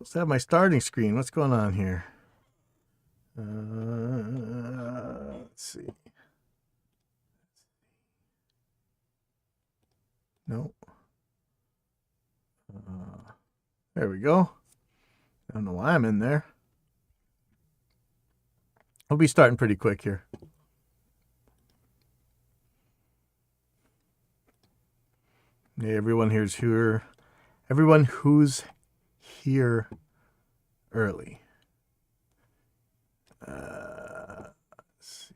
Supposed to have my starting screen. What's going on here? Let's see. No. There we go. I don't know why I'm in there. We'll be starting pretty quick here. Hey, everyone who's here early. Let's see.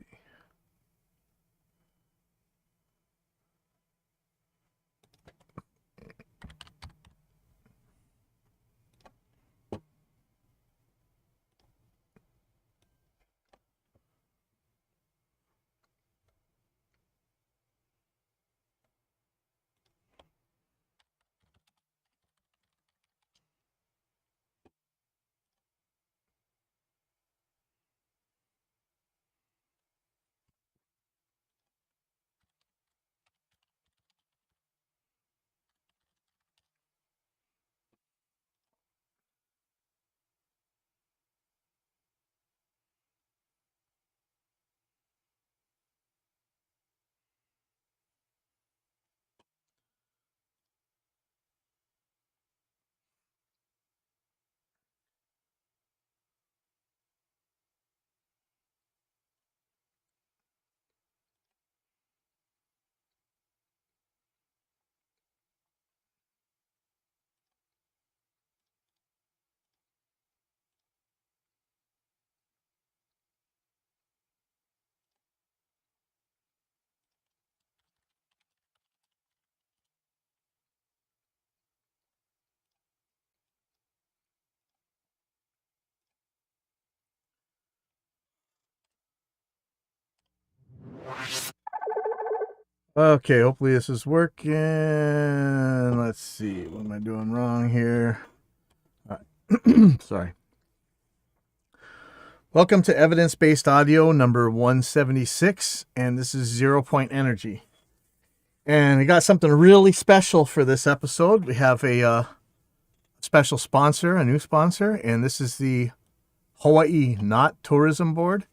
Okay, hopefully this is working. Let's see. What am I doing wrong here? Sorry. Welcome to Evidence-Based Audio number 176, and this is 0 Point Energy. And we got something really special for this episode. We have a special sponsor, a new sponsor, and this is the Hawaii Knot Tourism Board.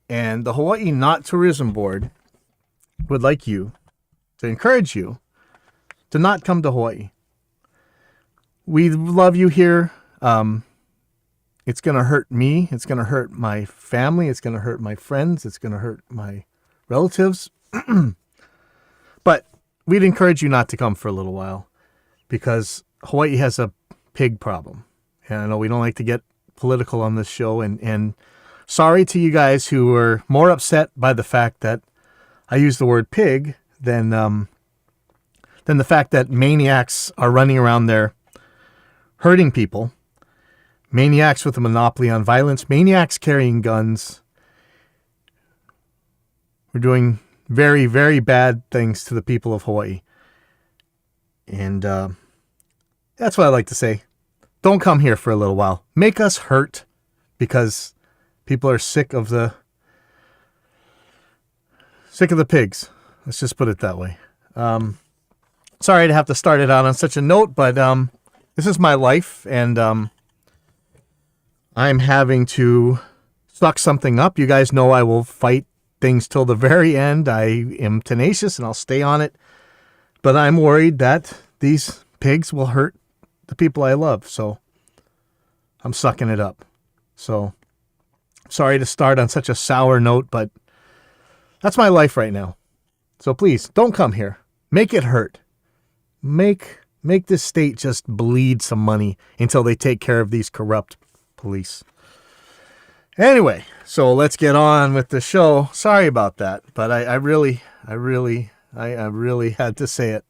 And the Hawaii Knot Tourism Board would like to encourage you to not come to Hawaii. We love you here. It's going to hurt me. It's going to hurt my family. It's going to hurt my friends. It's going to hurt my relatives. But we'd encourage you not to come for a little while because Hawaii has a pig problem. And I know we don't like to get political on this show. And sorry to you guys who were more upset by the fact that I use the word pig than the fact that maniacs are running around there hurting people. Maniacs with a monopoly on violence. Maniacs carrying guns. We're doing very, very bad things to the people of Hawaii. And that's what I like to say. Don't come here for a little while. Make us hurt because people are sick of the pigs. Let's just put it that way. Sorry to have to start it out on such a note, but this is my life, and I'm having to suck something up. You guys know I will fight things till the very end. I am tenacious, and I'll stay on it. But I'm worried that these pigs will hurt the people I love, so I'm sucking it up. So sorry to start on such a sour note, but that's my life right now. So please, don't come here. Make it hurt. Make this state just bleed some money until they take care of these corrupt police. Anyway, so let's get on with the show. Sorry about that, but I really had to say it.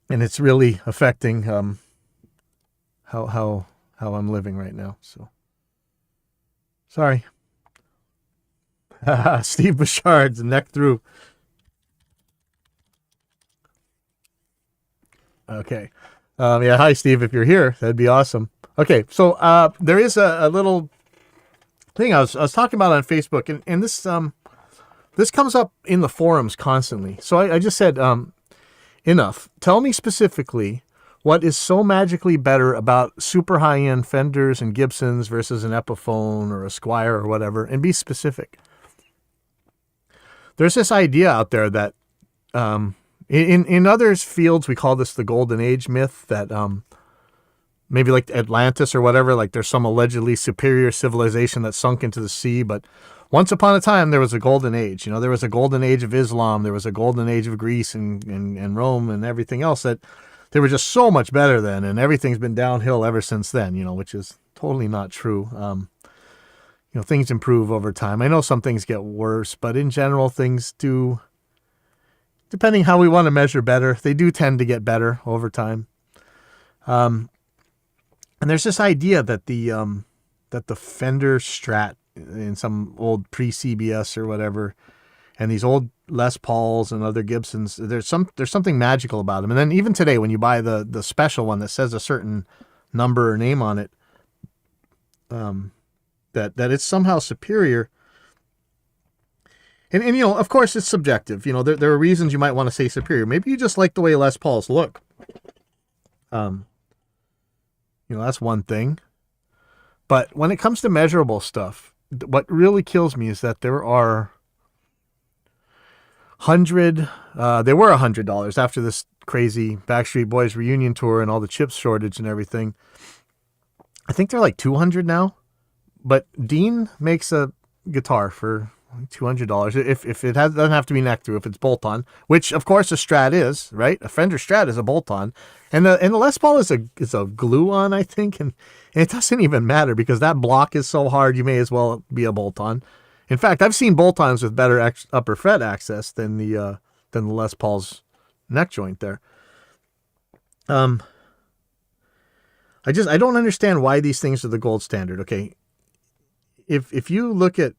And it's really affecting how I'm living right now. So sorry. Steve Bouchard's neck through. Okay. Yeah, hi, Steve. If you're here, that'd be awesome. Okay, so there is a little thing I was talking about on Facebook, and this comes up in the forums constantly. So I just said, enough. Tell me specifically What is so magically better about super high-end Fenders and Gibsons versus an Epiphone or a Squier or whatever? And be specific. There's this idea out there that in other fields, we call this the golden age myth, that maybe like Atlantis or whatever, like there's some allegedly superior civilization that sunk into the sea. But once upon a time, there was a golden age. There was a golden age of Islam. There was a golden age of Greece and Rome and everything else, that they were just so much better then. And everything's been downhill ever since then, which is totally not true. Things improve over time. I know some things get worse, but in general, things do, depending how we want to measure better, they do tend to get better over time. And there's this idea that the Fender Strat in some old pre-CBS or whatever, and these old Les Pauls and other Gibsons, there's something magical about them. And then even today, when you buy the special one that says a certain number or name on it, that it's somehow superior. And of course, it's subjective. There are reasons you might want to say superior. Maybe you just like the way Les Pauls look. That's one thing. But when it comes to measurable stuff, what really kills me is that there are they were $100 after this crazy Backstreet Boys reunion tour and all the chip shortage and everything. I think they're like $200 now. But Dean makes a guitar for $200 if it doesn't have to be neck through, if it's bolt on, which of course a Strat is, right? A Fender Strat is a bolt on, and the Les Paul is a glue on, I think, and it doesn't even matter because that block is so hard. You may as well be a bolt on. In fact, I've seen bolt ons with better upper fret access than the Les Paul's neck joint there. I don't understand why these things are the gold standard. Okay, if you look at,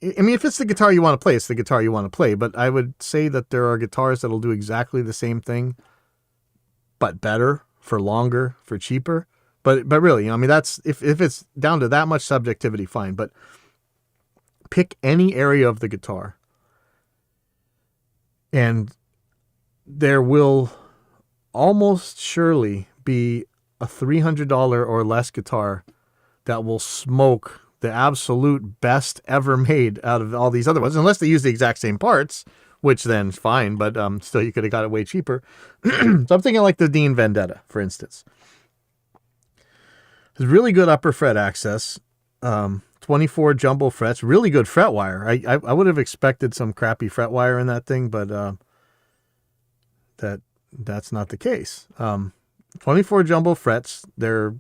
if it's the guitar you want to play, it's the guitar you want to play. But I would say that there are guitars that'll do exactly the same thing, but better, for longer, for cheaper. But really, that's if it's down to that much subjectivity, fine. But pick any area of the guitar, and there will almost surely be a $300 or less guitar that will smoke the absolute best ever made out of all these other ones, unless they use the exact same parts, which then fine, but still you could have got it way cheaper. So I'm thinking like the Dean Vendetta, for instance. There's really good upper fret access, 24 jumbo frets, really good fret wire. I would have expected some crappy fret wire in that thing, but that's not the case. 24 jumbo frets, they're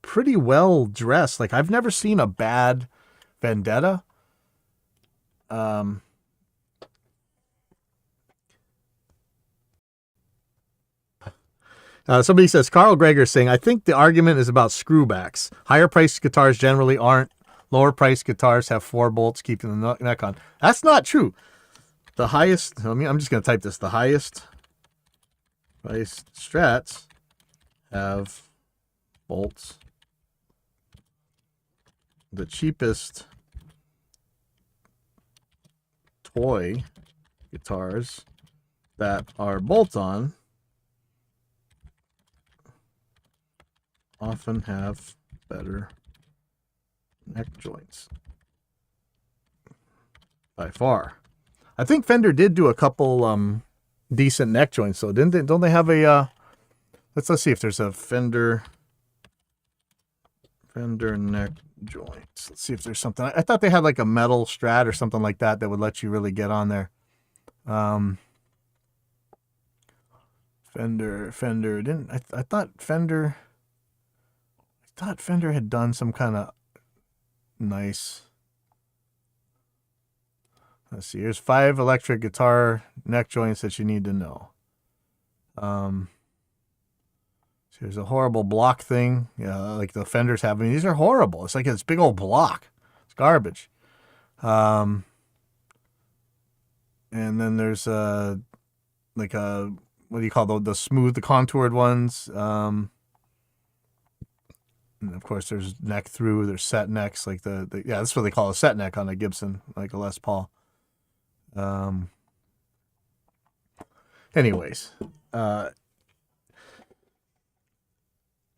pretty well dressed. Like, I've never seen a bad Vendetta. Somebody says, Carl Greger saying, I think the argument is about screwbacks. Higher priced guitars generally aren't. Lower priced guitars have 4 bolts keeping the neck on. That's not true. The highest, I'm just going to type this. The highest priced Strats have bolts. The cheapest toy guitars that are bolt-on often have better neck joints. By far. I think Fender did do a couple decent neck joints, though, didn't they? Don't they have a let's see if there's a Fender neck joints. Let's see if there's something. I thought they had like a metal Strat or something like that that would let you really get on there. Fender didn't. I thought Fender had done some kind of nice. Let's see. Here's 5 electric guitar neck joints that you need to know. So there's a horrible block thing, like the Fenders have. I mean, these are horrible. It's like this big old block. It's garbage. And then there's like a, what do you call the smooth, the contoured ones. And of course, there's neck through. There's set necks, like that's what they call a set neck on a Gibson, like a Les Paul. Anyways,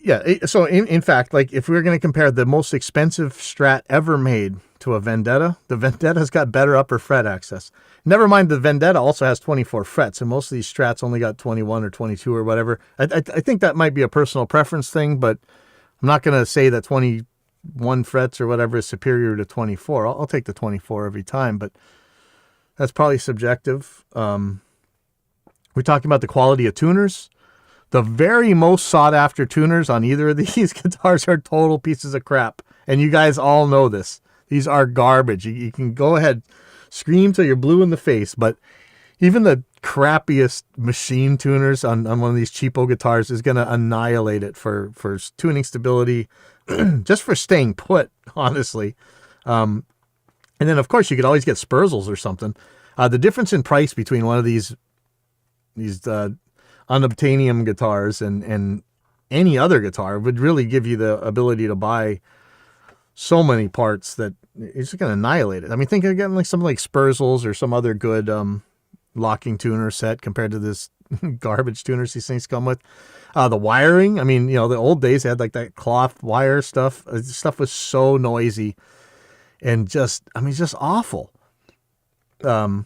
Yeah. So in fact, like if we were going to compare the most expensive Strat ever made to a Vendetta, the Vendetta's got better upper fret access. Never mind, the Vendetta also has 24 frets, and most of these Strats only got 21 or 22 or whatever. I think that might be a personal preference thing, but I'm not going to say that 21 frets or whatever is superior to 24. I'll take the 24 every time, but that's probably subjective. We're talking about the quality of tuners. The very most sought after tuners on either of these guitars are total pieces of crap. And you guys all know this. These are garbage. You can go ahead, scream till you're blue in the face, but even the crappiest machine tuners on one of these cheapo guitars is going to annihilate it for tuning stability, just for staying put, honestly. And then, of course, you could always get Spurzels or something. The difference in price between one of these unobtainium guitars and any other guitar would really give you the ability to buy so many parts that it's just going to annihilate it. I mean, think of getting like something like Spurzels or some other good locking tuner set compared to this garbage tuners these things come with. The wiring, I mean, the old days had like that cloth wire stuff. Stuff was so noisy and just awful. Yeah,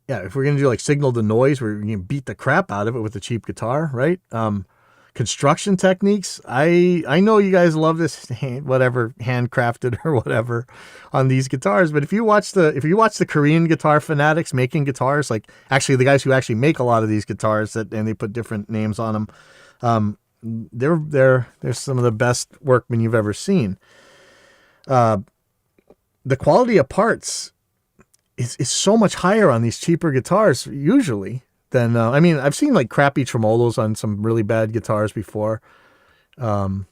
if we're going to do like signal to noise, we're going to beat the crap out of it with a cheap guitar, right? Construction techniques. I know you guys love this handcrafted or whatever on these guitars, but if you watch the Korean guitar fanatics making guitars, like actually the guys who actually make a lot of these guitars and they put different names on them, they're some of the best workmen you've ever seen. The quality of parts is so much higher on these cheaper guitars usually than, I've seen like crappy tremolos on some really bad guitars before. You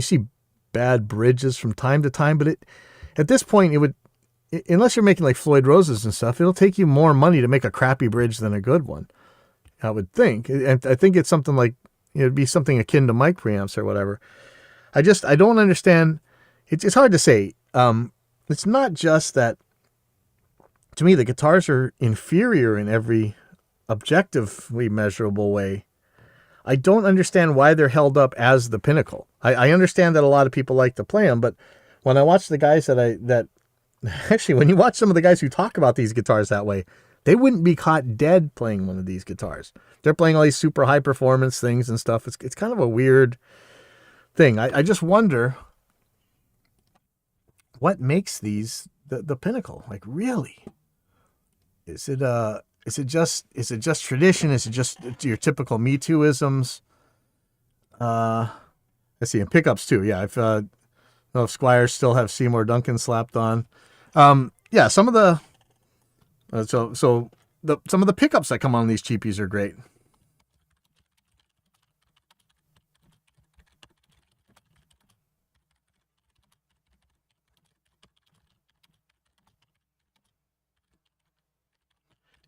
see bad bridges from time to time, but at this point it would, unless you're making like Floyd Roses and stuff, it'll take you more money to make a crappy bridge than a good one, I would think. And I think it's something like, it'd be something akin to mic preamps or whatever. I don't understand. It's hard to say. It's not just that. To me, the guitars are inferior in every objectively measurable way. I don't understand why they're held up as the pinnacle. I understand that a lot of people like to play them, but when I watch the guys actually, when you watch some of the guys who talk about these guitars that way, they wouldn't be caught dead playing one of these guitars. They're playing all these super high performance things and stuff. It's kind of a weird thing. I just wonder what makes these the pinnacle. Like, really? Is it just tradition? Is it just your typical Me Too-isms? Let's see, and pickups too. Yeah, I don't know if Squiers still have Seymour Duncan slapped on. Yeah, some of the some of the pickups that come on these cheapies are great.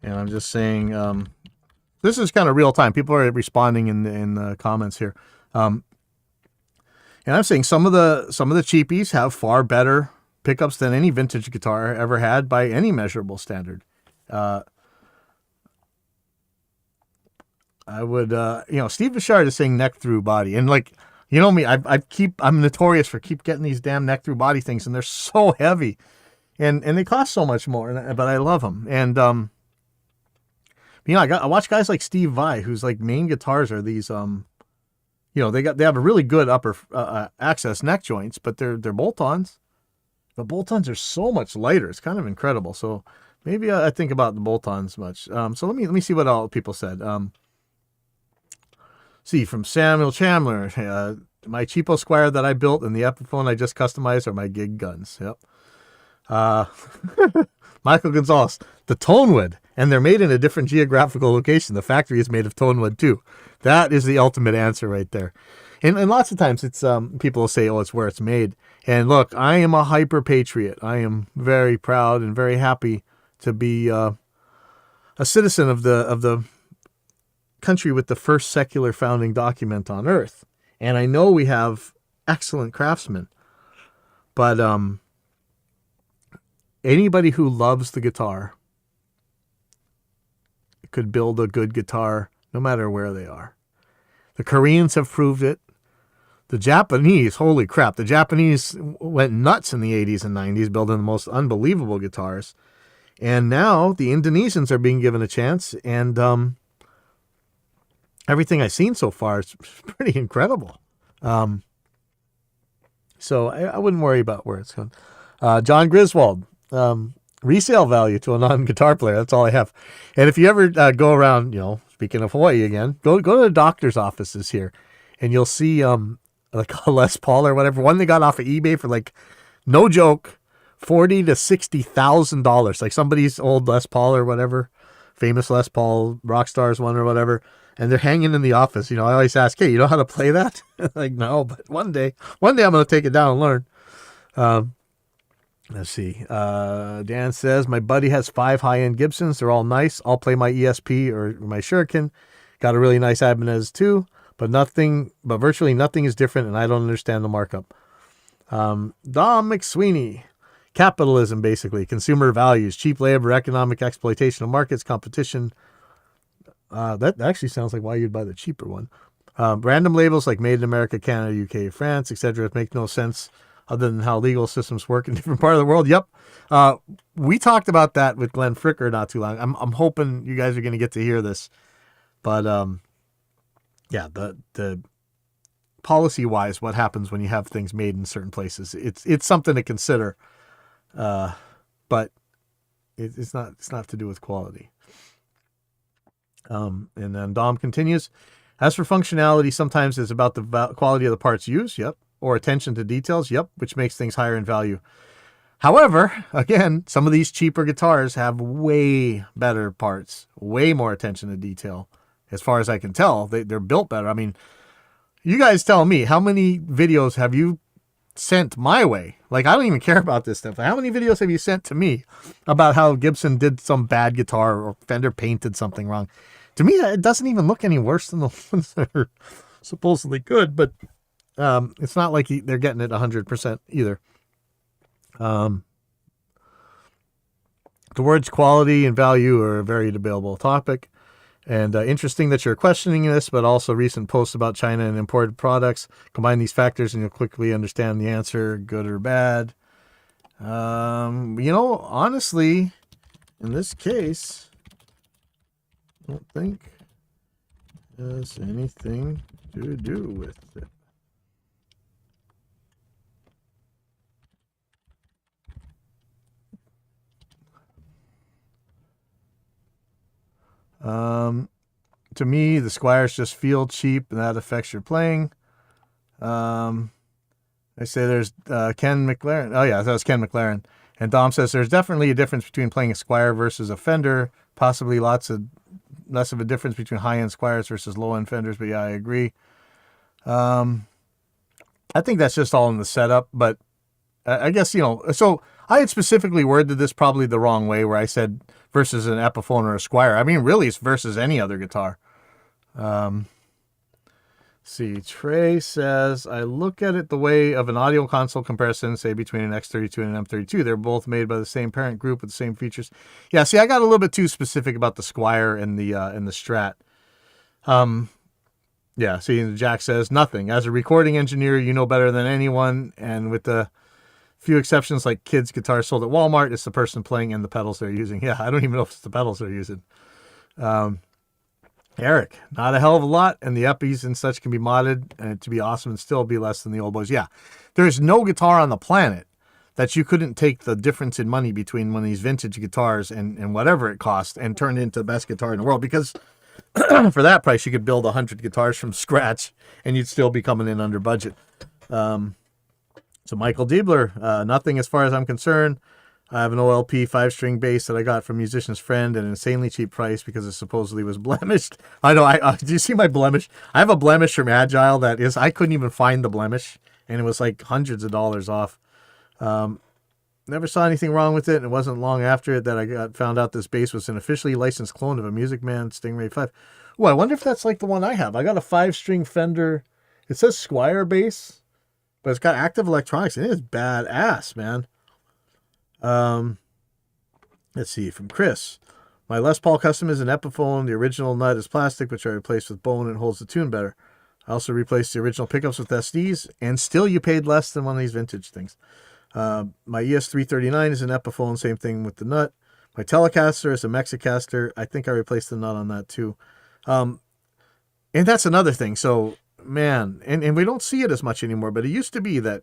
And I'm just saying, this is kind of real time. People are responding in the comments here. And I'm saying some of the cheapies have far better pickups than any vintage guitar ever had by any measurable standard. I would, Steve Bouchard is saying neck through body, and like, you know me, I'm notorious for keep getting these damn neck through body things, and they're so heavy, and they cost so much more, but I love them. And I watch guys like Steve Vai, whose like main guitars are these, they have a really good upper access neck joints, but they're bolt-ons. The bolt-ons are so much lighter. It's kind of incredible. So maybe I think about the bolt-ons much. So let me see what all people said. See, from Samuel Chandler, my cheapo Squier that I built and the Epiphone I just customized are my gig guns. Yep. Michael Gonzalez, the Tonewood, and they're made in a different geographical location. The factory is made of Tonewood too. That is the ultimate answer right there. And lots of times it's people will say, oh, it's where it's made. And look, I am a hyper patriot. I am very proud and very happy to be a citizen of the country with the first secular founding document on earth. And I know we have excellent craftsmen, but anybody who loves the guitar could build a good guitar no matter where they are. The Koreans have proved it. The Japanese, holy crap, the Japanese went nuts in the 80s and 90s building the most unbelievable guitars. And now the Indonesians are being given a chance, and everything I've seen so far is pretty incredible. So I wouldn't worry about where it's going. John Griswold, resale value to a non-guitar player. That's all I have. And if you ever go around, speaking of Hawaii again, go to the doctor's offices here, and you'll see like a Les Paul or whatever. One they got off of eBay for like, no joke, $40,000 to $60,000. Like somebody's old Les Paul or whatever, famous Les Paul, Rockstars one or whatever. And they're hanging in the office. I always ask, hey, you know how to play that? Like, no, but one day I'm going to take it down and learn. Let's see. Dan says, my buddy has 5 high-end Gibsons. They're all nice. I'll play my ESP or my Shuriken. Got a really nice Ibanez too, but virtually nothing is different, and I don't understand the markup. Dom McSweeney. Capitalism, basically. Consumer values, cheap labor, economic exploitation of markets, competition. That actually sounds like why you'd buy the cheaper one. Random labels like Made in America, Canada, UK, France, etc. make no sense other than how legal systems work in different parts of the world. Yep. We talked about that with Glenn Fricker not too long. I'm hoping you guys are going to get to hear this. But yeah, the policy-wise, what happens when you have things made in certain places, it's something to consider. But it's not to do with quality. And then Dom continues, as for functionality, sometimes it's about the quality of the parts used, yep, or attention to details, yep, which makes things higher in value. However, again, some of these cheaper guitars have way better parts, way more attention to detail. As far as I can tell, they're built better. I mean, you guys tell me, how many videos have you sent my way? Like, I don't even care about this stuff. How many videos have you sent to me about how Gibson did some bad guitar or Fender painted something wrong? To me, it doesn't even look any worse than the ones that are supposedly good, but it's not like they're getting it 100% either. The words quality and value are a very debatable topic. And interesting that you're questioning this, but also recent posts about China and imported products. Combine these factors and you'll quickly understand the answer, good or bad. Honestly, in this case, I don't think it has anything to do with it. To me, the Squiers just feel cheap, and that affects your playing. I say there's Ken McLaren. Oh, yeah, that was Ken McLaren. And Dom says there's definitely a difference between playing a Squier versus a Fender, possibly less of a difference between high-end Squiers versus low-end Fenders, but yeah, I agree. I think that's just all in the setup, but I guess, so I had specifically worded this probably the wrong way where I said versus an Epiphone or a Squier. I mean, really, it's versus any other guitar. See, Trey says, I look at it the way of an audio console comparison, say between an X32 and an M32. They're both made by the same parent group with the same features. Yeah, see, I got a little bit too specific about the Squier and the Strat. Yeah, see, Jack says, nothing. As a recording engineer, you know better than anyone, and with the few exceptions like kids' guitars sold at Walmart, it's the person playing and the pedals they're using. Yeah, I don't even know if it's the pedals they're using. Eric, not a hell of a lot, and the Eppies and such can be modded and to be awesome and still be less than the old boys. Yeah, there's no guitar on the planet that you couldn't take the difference in money between one of these vintage guitars and whatever it cost and turn it into the best guitar in the world, because for that price you could build 100 guitars from scratch and you'd still be coming in under budget. So Michael Diebler, nothing as far as I'm concerned. I have an OLP 5-string bass that I got from a musician's friend at an insanely cheap price because it supposedly was blemished. I know. Do you see my blemish? I have a blemish from Agile that is, I couldn't even find the blemish, and it was like hundreds of dollars off. Never saw anything wrong with it, and it wasn't long after it that I found out this bass was an officially licensed clone of a Music Man Stingray 5. Oh, I wonder if that's like the one I have. I got a 5-string Fender. It says Squier bass, but it's got active electronics, and it is badass, man. Let's see, from Chris. My Les Paul Custom is an Epiphone. The original nut is plastic, which I replaced with bone and holds the tune better. I also replaced the original pickups with SDs, and still you paid less than one of these vintage things. My ES339 is an Epiphone, same thing with the nut. My Telecaster is a Mexicaster. I think I replaced the nut on that too. And that's another thing. So, man, and we don't see it as much anymore, but it used to be that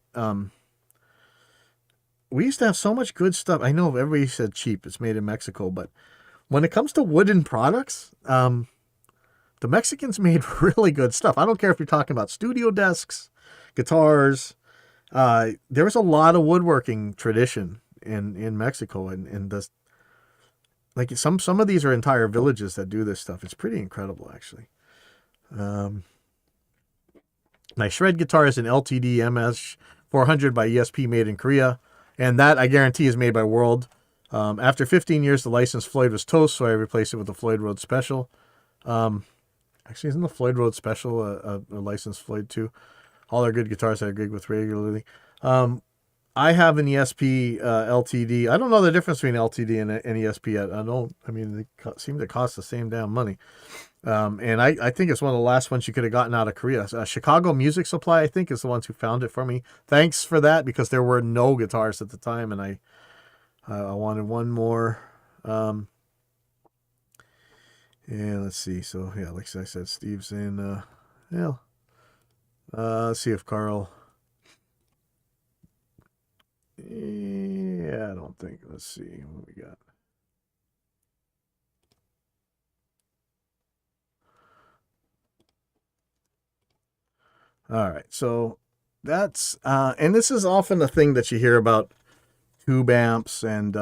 we used to have so much good stuff. I know everybody said cheap, it's made in Mexico, but when it comes to wooden products, the Mexicans made really good stuff. I don't care if you're talking about studio desks, guitars. There was a lot of woodworking tradition in Mexico, and the like some of these are entire villages that do this stuff. It's pretty incredible, actually. My shred guitar is an LTD MS 400 by ESP, made in Korea, and that I guarantee is made by World. After 15 years, the licensed Floyd was toast, so I replaced it with the Floyd Rhodes Special. Actually, isn't the Floyd Rhodes Special a licensed Floyd too? All their good guitars I gig with regularly. I have an ESP LTD. I don't know the difference between LTD and an ESP yet. I mean, they seem to cost the same damn money. And I think it's one of the last ones you could have gotten out of Korea. Chicago Music Supply, I think, is the ones who found it for me. Thanks for that, because there were no guitars at the time, and I wanted one more. Yeah, let's see. So, yeah, like I said, Steve's in, let's see if Carl... Yeah, I don't think. Let's see what we got. All right, so that's and this is often a thing that you hear about tube amps, and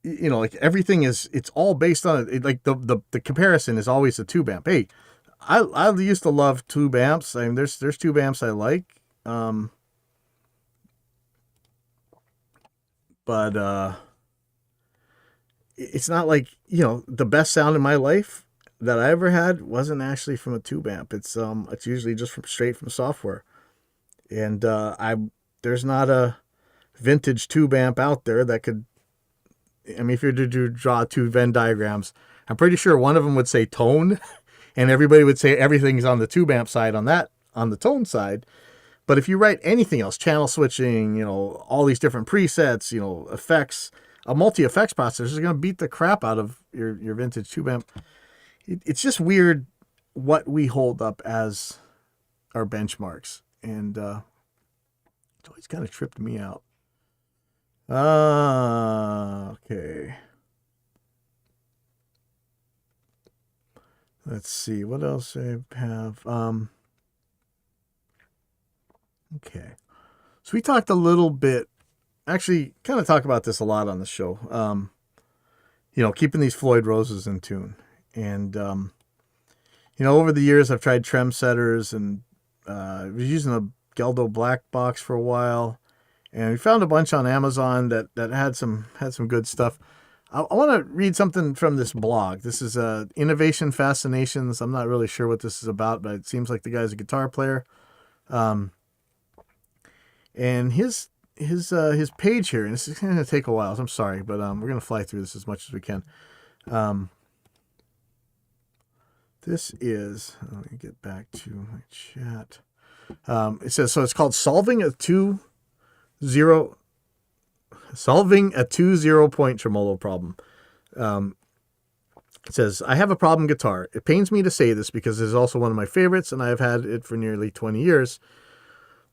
you know, like everything it's all based on it. Like the comparison is always a tube amp. Hey, I used to love tube amps. I mean, there's tube amps I like. But it's not like, you know, the best sound in my life that I ever had wasn't actually from a tube amp. It's usually just straight from software. And there's not a vintage tube amp out there that could. I mean, if you were to draw two Venn diagrams, I'm pretty sure one of them would say tone, and everybody would say everything's on the tube amp side on the tone side. But if you write anything else, channel switching, you know, all these different presets, you know, effects, a multi-effects processor is going to beat the crap out of your vintage tube amp. It's just weird what we hold up as our benchmarks. And it's always kind of tripped me out. Okay. Let's see. What else I have? Okay. So we talked a little bit, actually kind of talk about this a lot on the show. You know, keeping these Floyd Roses in tune. And, you know, over the years I've tried trem setters, and I was using a Geldo black box for a while. And we found a bunch on Amazon that had some good stuff. I want to read something from this blog. This is Innovation Fascinations. I'm not really sure what this is about, but it seems like the guy's a guitar player. And his page here, and this is going to take a while, so I'm sorry, but we're going to fly through this as much as we can. This is, let me get back to my chat. It says, so it's called Solving a 2-0 point tremolo problem. It says, I have a problem guitar. It pains me to say this because it is also one of my favorites, and I have had it for nearly 20 years.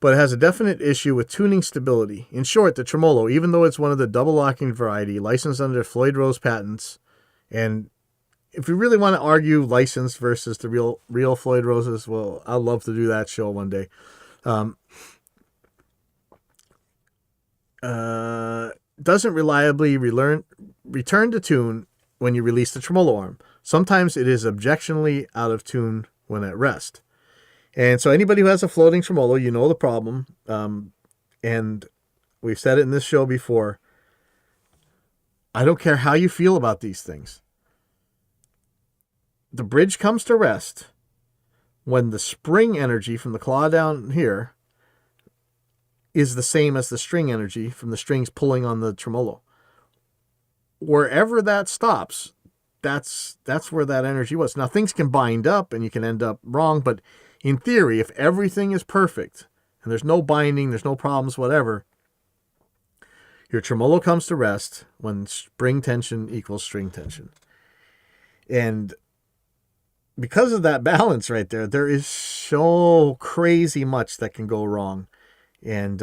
But it has a definite issue with tuning stability. In short, the tremolo, even though it's one of the double locking variety, licensed under Floyd Rose patents, and if we really want to argue licensed versus the real Floyd Roses, well, I'd love to do that show one day. Doesn't reliably return to tune when you release the tremolo arm. Sometimes it is objectionably out of tune when at rest. And so anybody who has a floating tremolo, you know the problem. And we've said it in this show before. I don't care how you feel about these things. The bridge comes to rest when the spring energy from the claw down here is the same as the string energy from the strings pulling on the tremolo. Wherever that stops, that's where that energy was. Now things can bind up and you can end up wrong, but in theory, if everything is perfect and there's no binding, there's no problems, whatever, your tremolo comes to rest when spring tension equals string tension. And because of that balance right there, there is so crazy much that can go wrong. And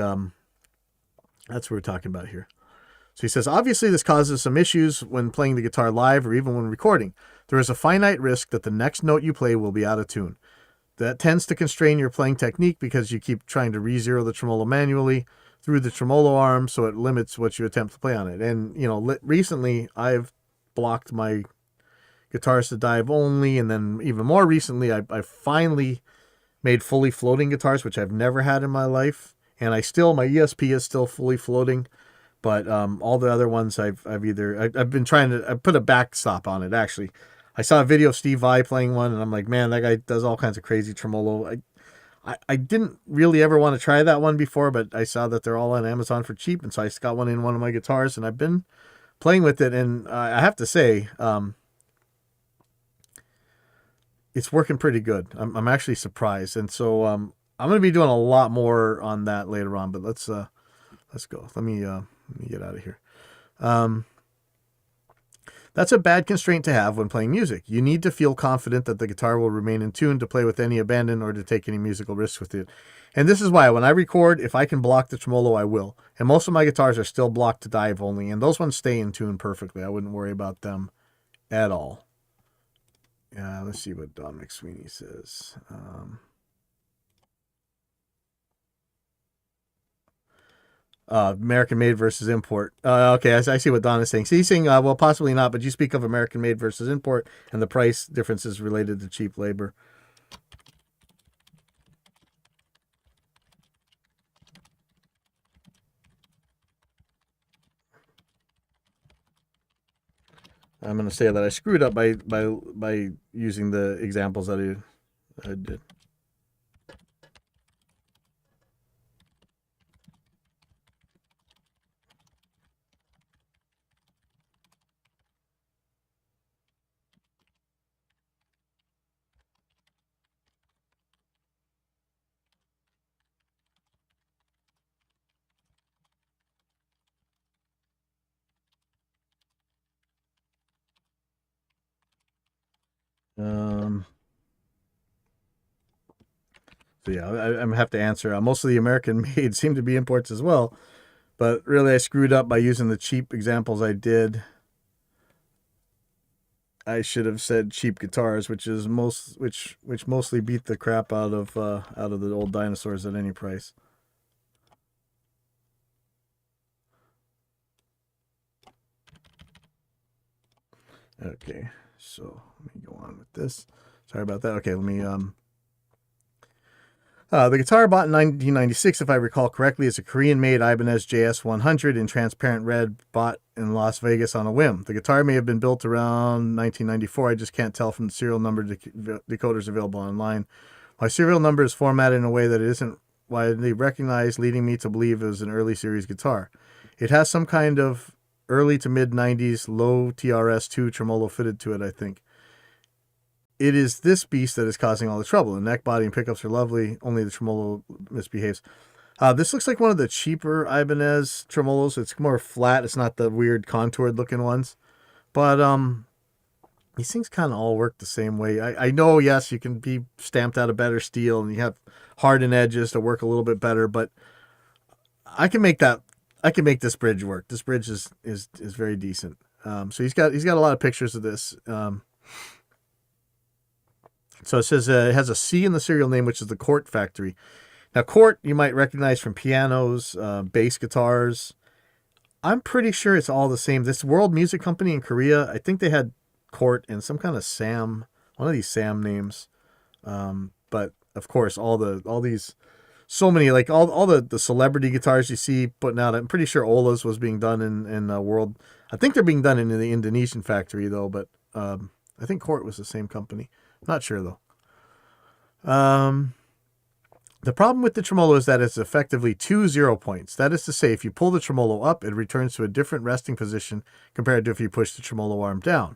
that's what we're talking about here. So he says, obviously this causes some issues when playing the guitar live or even when recording. There is a finite risk that the next note you play will be out of tune. That tends to constrain your playing technique because you keep trying to re-zero the tremolo manually through the tremolo arm, so it limits what you attempt to play on it. And, you know, recently I've blocked my guitars to dive only, and then even more recently I finally made fully floating guitars, which I've never had in my life. And my ESP is still fully floating. But all the other ones I've been trying to, I put a backstop on it, actually. I saw a video of Steve Vai playing one, and I'm like, man, that guy does all kinds of crazy tremolo. I didn't really ever want to try that one before, but I saw that they're all on Amazon for cheap, and so I just got one in one of my guitars, and I've been playing with it, and I have to say, it's working pretty good. I'm actually surprised, and so I'm going to be doing a lot more on that later on, but let's go. Let me get out of here. That's a bad constraint to have when playing music. You need to feel confident that the guitar will remain in tune to play with any abandon or to take any musical risks with it. And this is why when I record, if I can block the tremolo, I will. And most of my guitars are still blocked to dive only, and those ones stay in tune perfectly. I wouldn't worry about them at all. Let's see what Don McSweeney says. American made versus import. Okay, I see what Don is saying. So he's saying, well, possibly not, but you speak of American made versus import, and the price difference is related to cheap labor. I'm going to say that I screwed up by using the examples that I did. So yeah, I'm gonna have to answer. Most of the American made seem to be imports as well, but really I screwed up by using the cheap examples I did. I should have said cheap guitars, which mostly beat the crap out of the old dinosaurs at any price. Okay, so let me go on with this. Sorry about that. Okay, let me the guitar bought in 1996, if I recall correctly, is a Korean-made Ibanez JS100 in transparent red, bought in Las Vegas on a whim. The guitar may have been built around 1994. I just can't tell from the serial number decoders available online. My serial number is formatted in a way that it isn't widely recognized, leading me to believe it was an early series guitar. It has some kind of early to mid-90s low TRS-2 tremolo fitted to it, I think. It is this beast that is causing all the trouble. The neck, body, and pickups are lovely. Only the tremolo misbehaves. This looks like one of the cheaper Ibanez tremolos. It's more flat. It's not the weird contoured looking ones. But these things kind of all work the same way. I know, yes, you can be stamped out of better steel and you have hardened edges to work a little bit better, but I can make this bridge work. This bridge is very decent. So he's got a lot of pictures of this. So it says it has a C in the serial name, which is the Cort factory. Now, Cort you might recognize from pianos, bass guitars. I'm pretty sure it's all the same. This World Music Company in Korea, I think they had Cort and some kind of Sam, one of these Sam names. But of course, all these, so many, like all the celebrity guitars you see putting out. I'm pretty sure Ola's was being done in World. I think they're being done in the Indonesian factory though, but I think Cort was the same company. Not sure though. The problem with the tremolo is that it's effectively 2 0 points. That is to say, if you pull the tremolo up, it returns to a different resting position compared to if you push the tremolo arm down.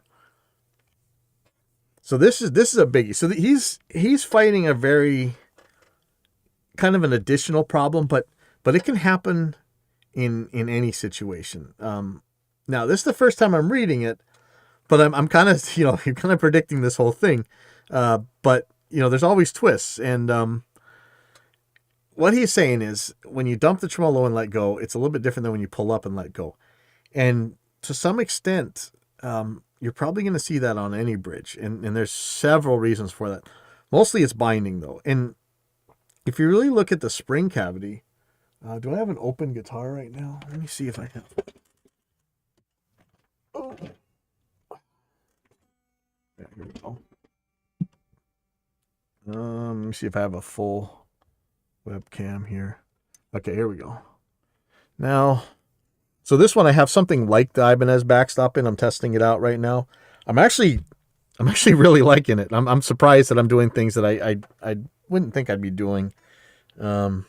So this is a biggie. So he's fighting a very kind of an additional problem, but it can happen in any situation. Now this is the first time I'm reading it, but I'm kind of you're kind of predicting this whole thing. But there's always twists, and what he's saying is when you dump the tremolo and let go, it's a little bit different than when you pull up and let go. And to some extent, you're probably going to see that on any bridge. And there's several reasons for that. Mostly it's binding, though. And if you really look at the spring cavity, do I have an open guitar right now? Let me see if I can. Oh. Yeah, here we go. Let me see if I have a full webcam here. Okay, here we go. Now, so this one I have something like the Ibanez backstop in. I'm testing it out right now. I'm actually really liking it. I'm surprised that I'm doing things that I wouldn't think I'd be doing. But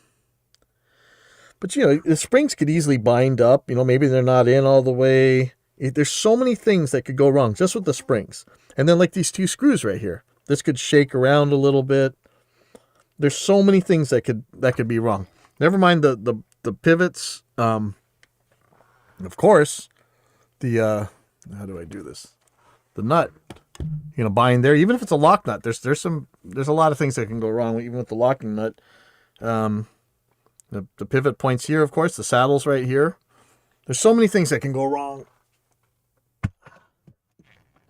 the springs could easily bind up. Maybe they're not in all the way. There's so many things that could go wrong just with the springs. And then like these two screws right here, this could shake around a little bit. There's so many things that could be wrong. Never mind the pivots. Of course, how do I do this? The nut, bind there. Even if it's a lock nut, there's a lot of things that can go wrong even with the locking nut. The pivot points here, of course. The saddle's right here. There's so many things that can go wrong.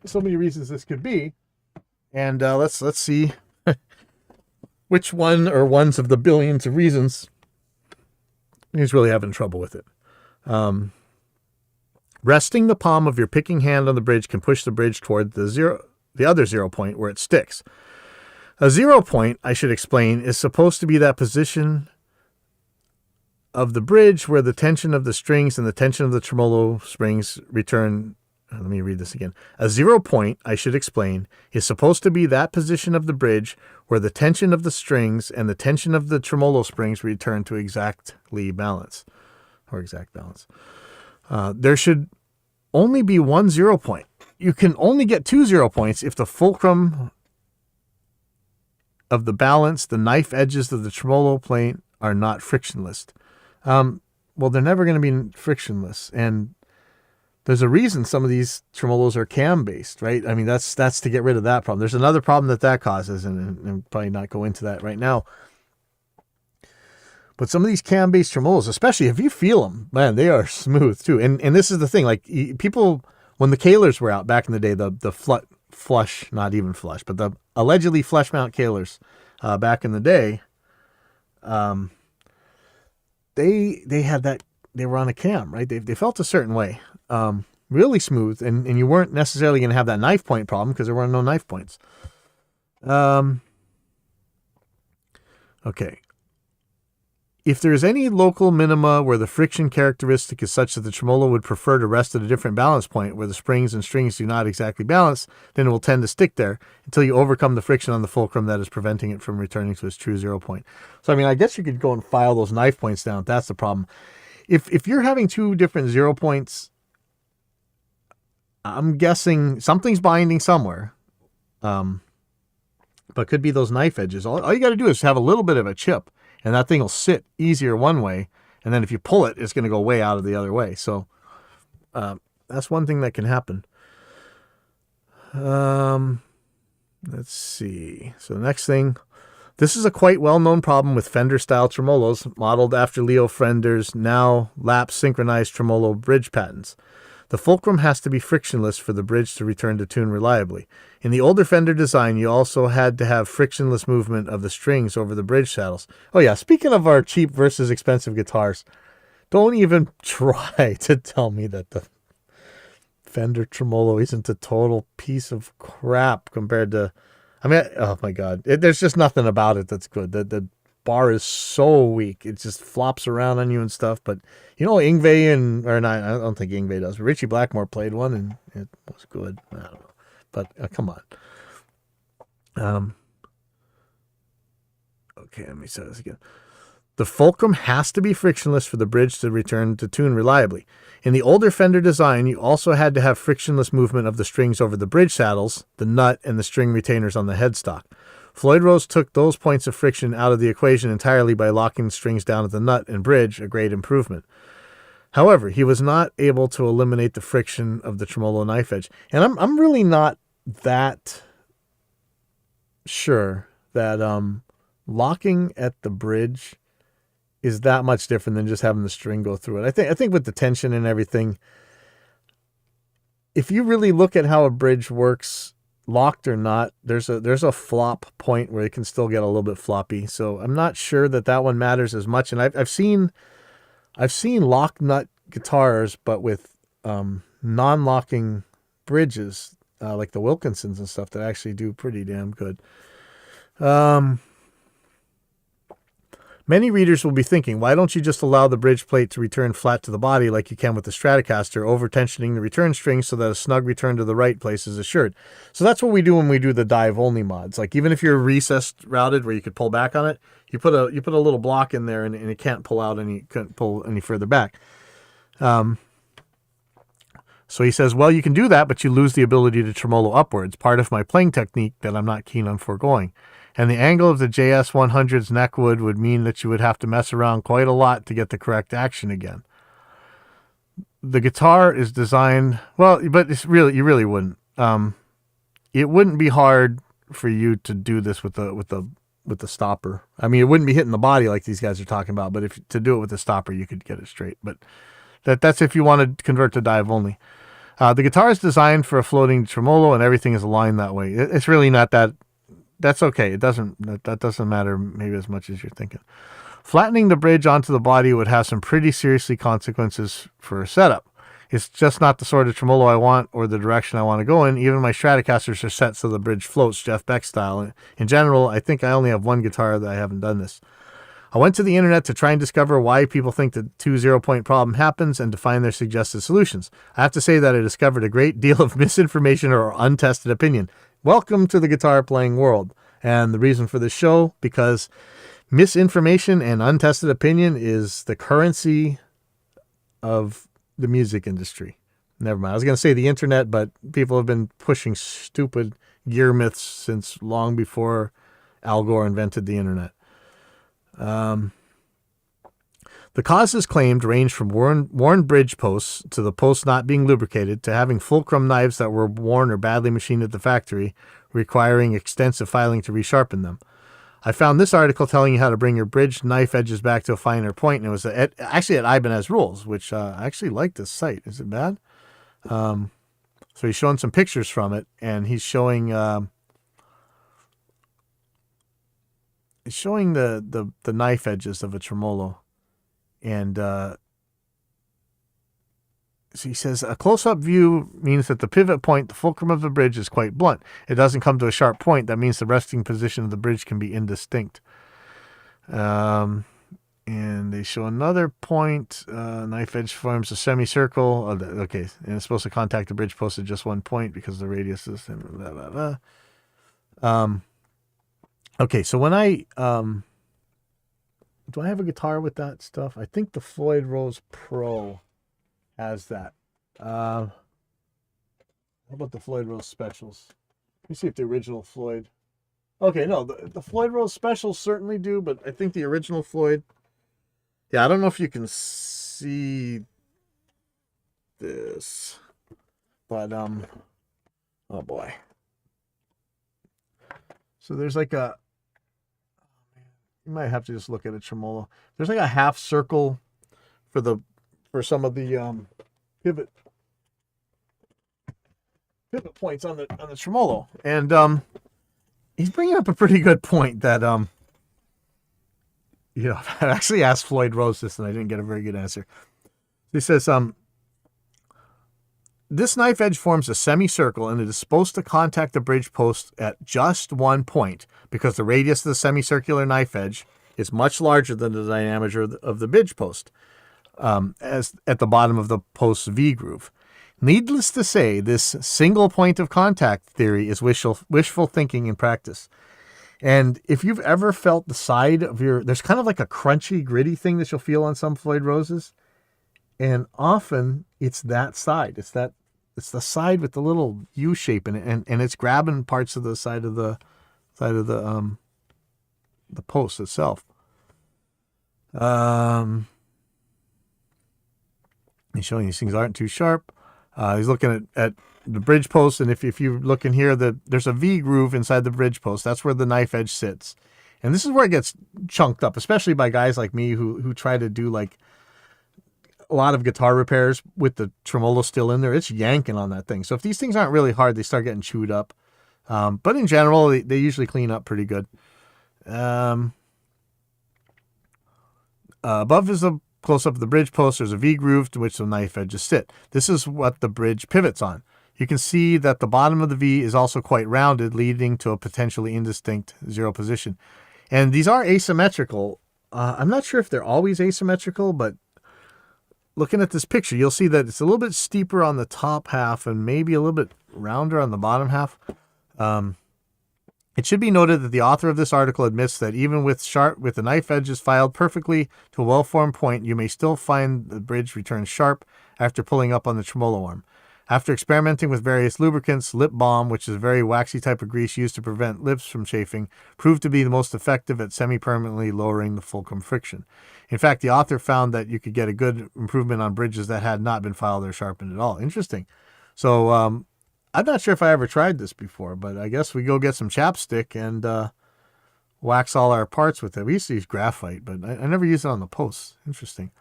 So many reasons this could be, and let's see which one or ones of the billions of reasons he's really having trouble with it. Resting the palm of your picking hand on the bridge can push the bridge toward the other 0 point where it sticks. A 0 point, I should explain, is supposed to be that position of the bridge where the tension of the strings and the tension of the tremolo springs return. Let me read this again. A 0 point, I should explain, is supposed to be that position of the bridge where the tension of the strings and the tension of the tremolo springs return to exact balance. There should only be one 0 point. You can only get 2 0 points if the fulcrum of the balance, the knife edges of the tremolo plate are not frictionless. Well, they're never going to be frictionless, and there's a reason some of these tremolos are cam-based, right? I mean, that's to get rid of that problem. There's another problem that causes, and probably not go into that right now. But some of these cam-based tremolos, especially if you feel them, man, they are smooth too. And this is the thing, like people, when the Kahlers were out back in the day, the flush, not even flush, but the allegedly flush mount Kahlers back in the day, they had that, they were on a cam, right? They felt a certain way. Really smooth, and you weren't necessarily going to have that knife point problem because there were no knife points. Okay. If there is any local minima where the friction characteristic is such that the tremolo would prefer to rest at a different balance point where the springs and strings do not exactly balance, then it will tend to stick there until you overcome the friction on the fulcrum that is preventing it from returning to its true 0 point. So, I mean, I guess you could go and file those knife points down if that's the problem. If you're having two different 0 points, I'm guessing something's binding somewhere. But could be those knife edges. All you got to do is have a little bit of a chip, and that thing will sit easier one way. And then if you pull it, it's going to go way out of the other way. So that's one thing that can happen. Let's see. So the next thing, this is a quite well-known problem with Fender-style tremolos, modeled after Leo Fender's now lapsed synchronized tremolo bridge patents. The fulcrum has to be frictionless for the bridge to return to tune reliably. In the older Fender design, you also had to have frictionless movement of the strings over the bridge saddles. Oh yeah, speaking of our cheap versus expensive guitars, don't even try to tell me that the Fender tremolo isn't a total piece of crap compared to... I mean, oh my God. There's just nothing about it that's good. The bar is so weak. It just flops around on you and stuff. But, Yngwie I don't think Yngwie does, but Ritchie Blackmore played one and it was good. I don't know. But come on. Okay, let me say this again. The fulcrum has to be frictionless for the bridge to return to tune reliably. In the older Fender design, you also had to have frictionless movement of the strings over the bridge saddles, the nut, and the string retainers on the headstock. Floyd Rose took those points of friction out of the equation entirely by locking the strings down at the nut and bridge, a great improvement. However, he was not able to eliminate the friction of the tremolo knife edge. And I'm really not that sure that locking at the bridge is that much different than just having the string go through it. I think with the tension and everything, if you really look at how a bridge works, locked or not, there's a flop point where it can still get a little bit floppy. So I'm not sure that one matters as much. And I've seen lock nut guitars, but with non-locking bridges, like the Wilkinsons and stuff, that actually do pretty damn good. Many readers will be thinking, why don't you just allow the bridge plate to return flat to the body like you can with the Stratocaster, over-tensioning the return strings so that a snug return to the right place is assured? So that's what we do when we do the dive-only mods. Like, even if you're recessed routed where you could pull back on it, you put a little block in there and it can't pull any further back. So he says, well, you can do that, but you lose the ability to tremolo upwards, part of my playing technique that I'm not keen on foregoing. And the angle of the JS100's neckwood would mean that you would have to mess around quite a lot to get the correct action again. The guitar is designed, well, but you really wouldn't. It wouldn't be hard for you to do this with the stopper. I mean, it wouldn't be hitting the body like these guys are talking about, but if to do it with the stopper, you could get it straight. But that's if you want to convert to dive only. The guitar is designed for a floating tremolo, and everything is aligned that way. It's really not that. That's okay. That doesn't matter maybe as much as you're thinking. Flattening the bridge onto the body would have some pretty seriously consequences for a setup. It's just not the sort of tremolo I want or the direction I want to go in. Even my Stratocasters are set so the bridge floats Jeff Beck style. In general, I think I only have one guitar that I haven't done this. I went to the internet to try and discover why people think the 2 0-point problem happens and to find their suggested solutions. I have to say that I discovered a great deal of misinformation or untested opinion. Welcome to the guitar playing world. And the reason for this show, because misinformation and untested opinion is the currency of the music industry. Never mind. I was going to say the internet, but people have been pushing stupid gear myths since long before Al Gore invented the internet. The causes claimed range from worn bridge posts to the posts not being lubricated to having fulcrum knives that were worn or badly machined at the factory, requiring extensive filing to resharpen them. I found this article telling you how to bring your bridge knife edges back to a finer point, and it was actually at Ibanez Rules, which I actually like this site. Is it bad? So he's showing some pictures from it, and he's showing the knife edges of a tremolo. And so he says, a close-up view means that the pivot point, the fulcrum of the bridge, is quite blunt. It doesn't come to a sharp point. That means the resting position of the bridge can be indistinct. And they show another point. Knife edge forms a semicircle. Okay, and it's supposed to contact the bridge post at just one point because the radius is... Blah, blah, blah. Okay, so when I... do I have a guitar with that stuff? I think the Floyd Rose Pro has that. How about the Floyd Rose Specials? Let me see if the original Floyd... Okay, no, the Floyd Rose Specials certainly do, but I think the original Floyd... Yeah, I don't know if you can see this, but, oh boy. So there's like a... You might have to just look at a tremolo. There's like a half circle for some of the pivot points on the tremolo, and he's bringing up a pretty good point that I actually asked Floyd Rose this and I didn't get a very good answer. He says this knife edge forms a semicircle and it is supposed to contact the bridge post at just one point because the radius of the semicircular knife edge is much larger than the diameter of the bridge post, as at the bottom of the post's V groove. Needless to say, this single point of contact theory is wishful thinking in practice. And if you've ever felt the side of there's kind of like a crunchy, gritty thing that you'll feel on some Floyd Roses. And often it's that side. It's the side with the little U shape in it, and it's grabbing parts of the side of the post itself. He's showing these things aren't too sharp. He's looking at the bridge post, and if you look in here, there's a V groove inside the bridge post. That's where the knife edge sits. And this is where it gets chunked up, especially by guys like me who try to do like a lot of guitar repairs with the tremolo still in there. It's yanking on that thing. So if these things aren't really hard, they start getting chewed up. But in general, they usually clean up pretty good. Above is a close-up of the bridge post. There's a V groove to which the knife edges sit. This is what the bridge pivots on. You can see that the bottom of the V is also quite rounded, leading to a potentially indistinct zero position. And these are asymmetrical. I'm not sure if they're always asymmetrical, but looking at this picture, you'll see that it's a little bit steeper on the top half and maybe a little bit rounder on the bottom half. It should be noted that the author of this article admits that even with the knife edges filed perfectly to a well-formed point, you may still find the bridge return sharp after pulling up on the tremolo arm. After experimenting with various lubricants, lip balm, which is a very waxy type of grease used to prevent lips from chafing, proved to be the most effective at semi-permanently lowering the fulcrum friction. In fact, the author found that you could get a good improvement on bridges that had not been filed or sharpened at all. Interesting. So I'm not sure if I ever tried this before, but I guess we go get some chapstick and wax all our parts with it. We used to use graphite, but I never used it on the posts. Interesting.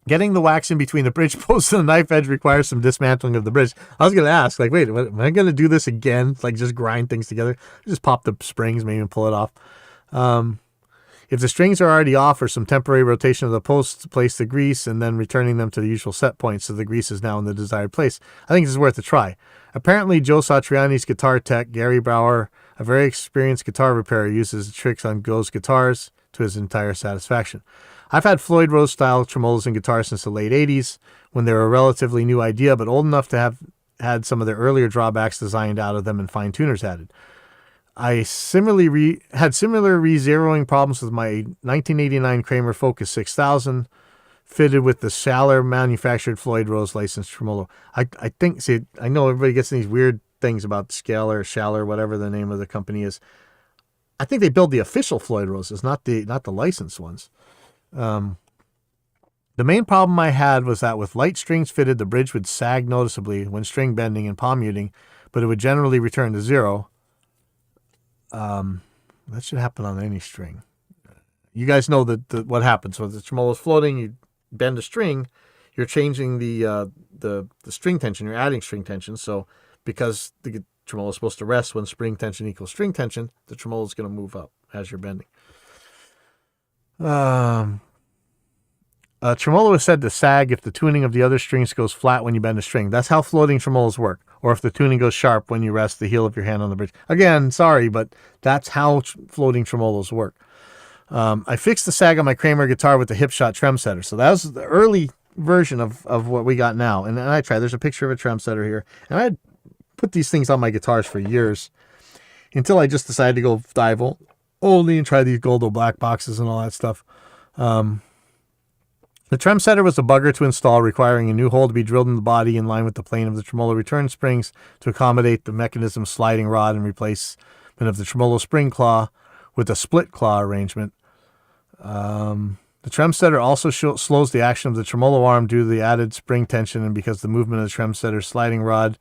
Getting the wax in between the bridge post and the knife edge requires some dismantling of the bridge. I was going to ask, like, wait, am I going to do this again? Like, just grind things together? Just pop the springs, maybe pull it off. If the strings are already off, or some temporary rotation of the posts, place the grease and then returning them to the usual set point so the grease is now in the desired place. I think this is worth a try. Apparently, Joe Satriani's guitar tech, Gary Brower, a very experienced guitar repairer, uses the tricks on Joe's guitars to his entire satisfaction. I've had Floyd Rose style tremolos in guitars since the late 80s, when they were a relatively new idea, but old enough to have had some of their earlier drawbacks designed out of them and fine tuners added. I similarly had similar re-zeroing problems with my 1989 Kramer Focus 6000, fitted with the Schaller manufactured Floyd Rose licensed tremolo. I know everybody gets these weird things about Schaller, whatever the name of the company is. I think they build the official Floyd Roses, not the licensed ones. The main problem I had was that with light strings fitted, the bridge would sag noticeably when string bending and palm muting, but it would generally return to zero. That should happen on any string. You guys know that what happens when the tremolo is floating. You bend a string, you're changing the string tension. You're adding string tension. So because the tremolo is supposed to rest when spring tension equals string tension, the tremolo is going to move up as you're bending. Tremolo is said to sag if the tuning of the other strings goes flat when you bend a string. That's how floating tremolos work. Or if the tuning goes sharp when you rest the heel of your hand on the bridge. Again, sorry, but that's how floating tremolos work. I fixed the sag on my Kramer guitar with the Hipshot trem setter. So that was the early version of what we got now. And I tried. There's a picture of a trem setter here. And I had put these things on my guitars for years until I just decided to go dive only and try these Goldo black boxes and all that stuff. The trem setter was a bugger to install, requiring a new hole to be drilled in the body in line with the plane of the tremolo return springs to accommodate the mechanism sliding rod and replacement of the tremolo spring claw with a split claw arrangement. The trem setter also slows the action of the tremolo arm due to the added spring tension and because the movement of the trem setter's sliding rod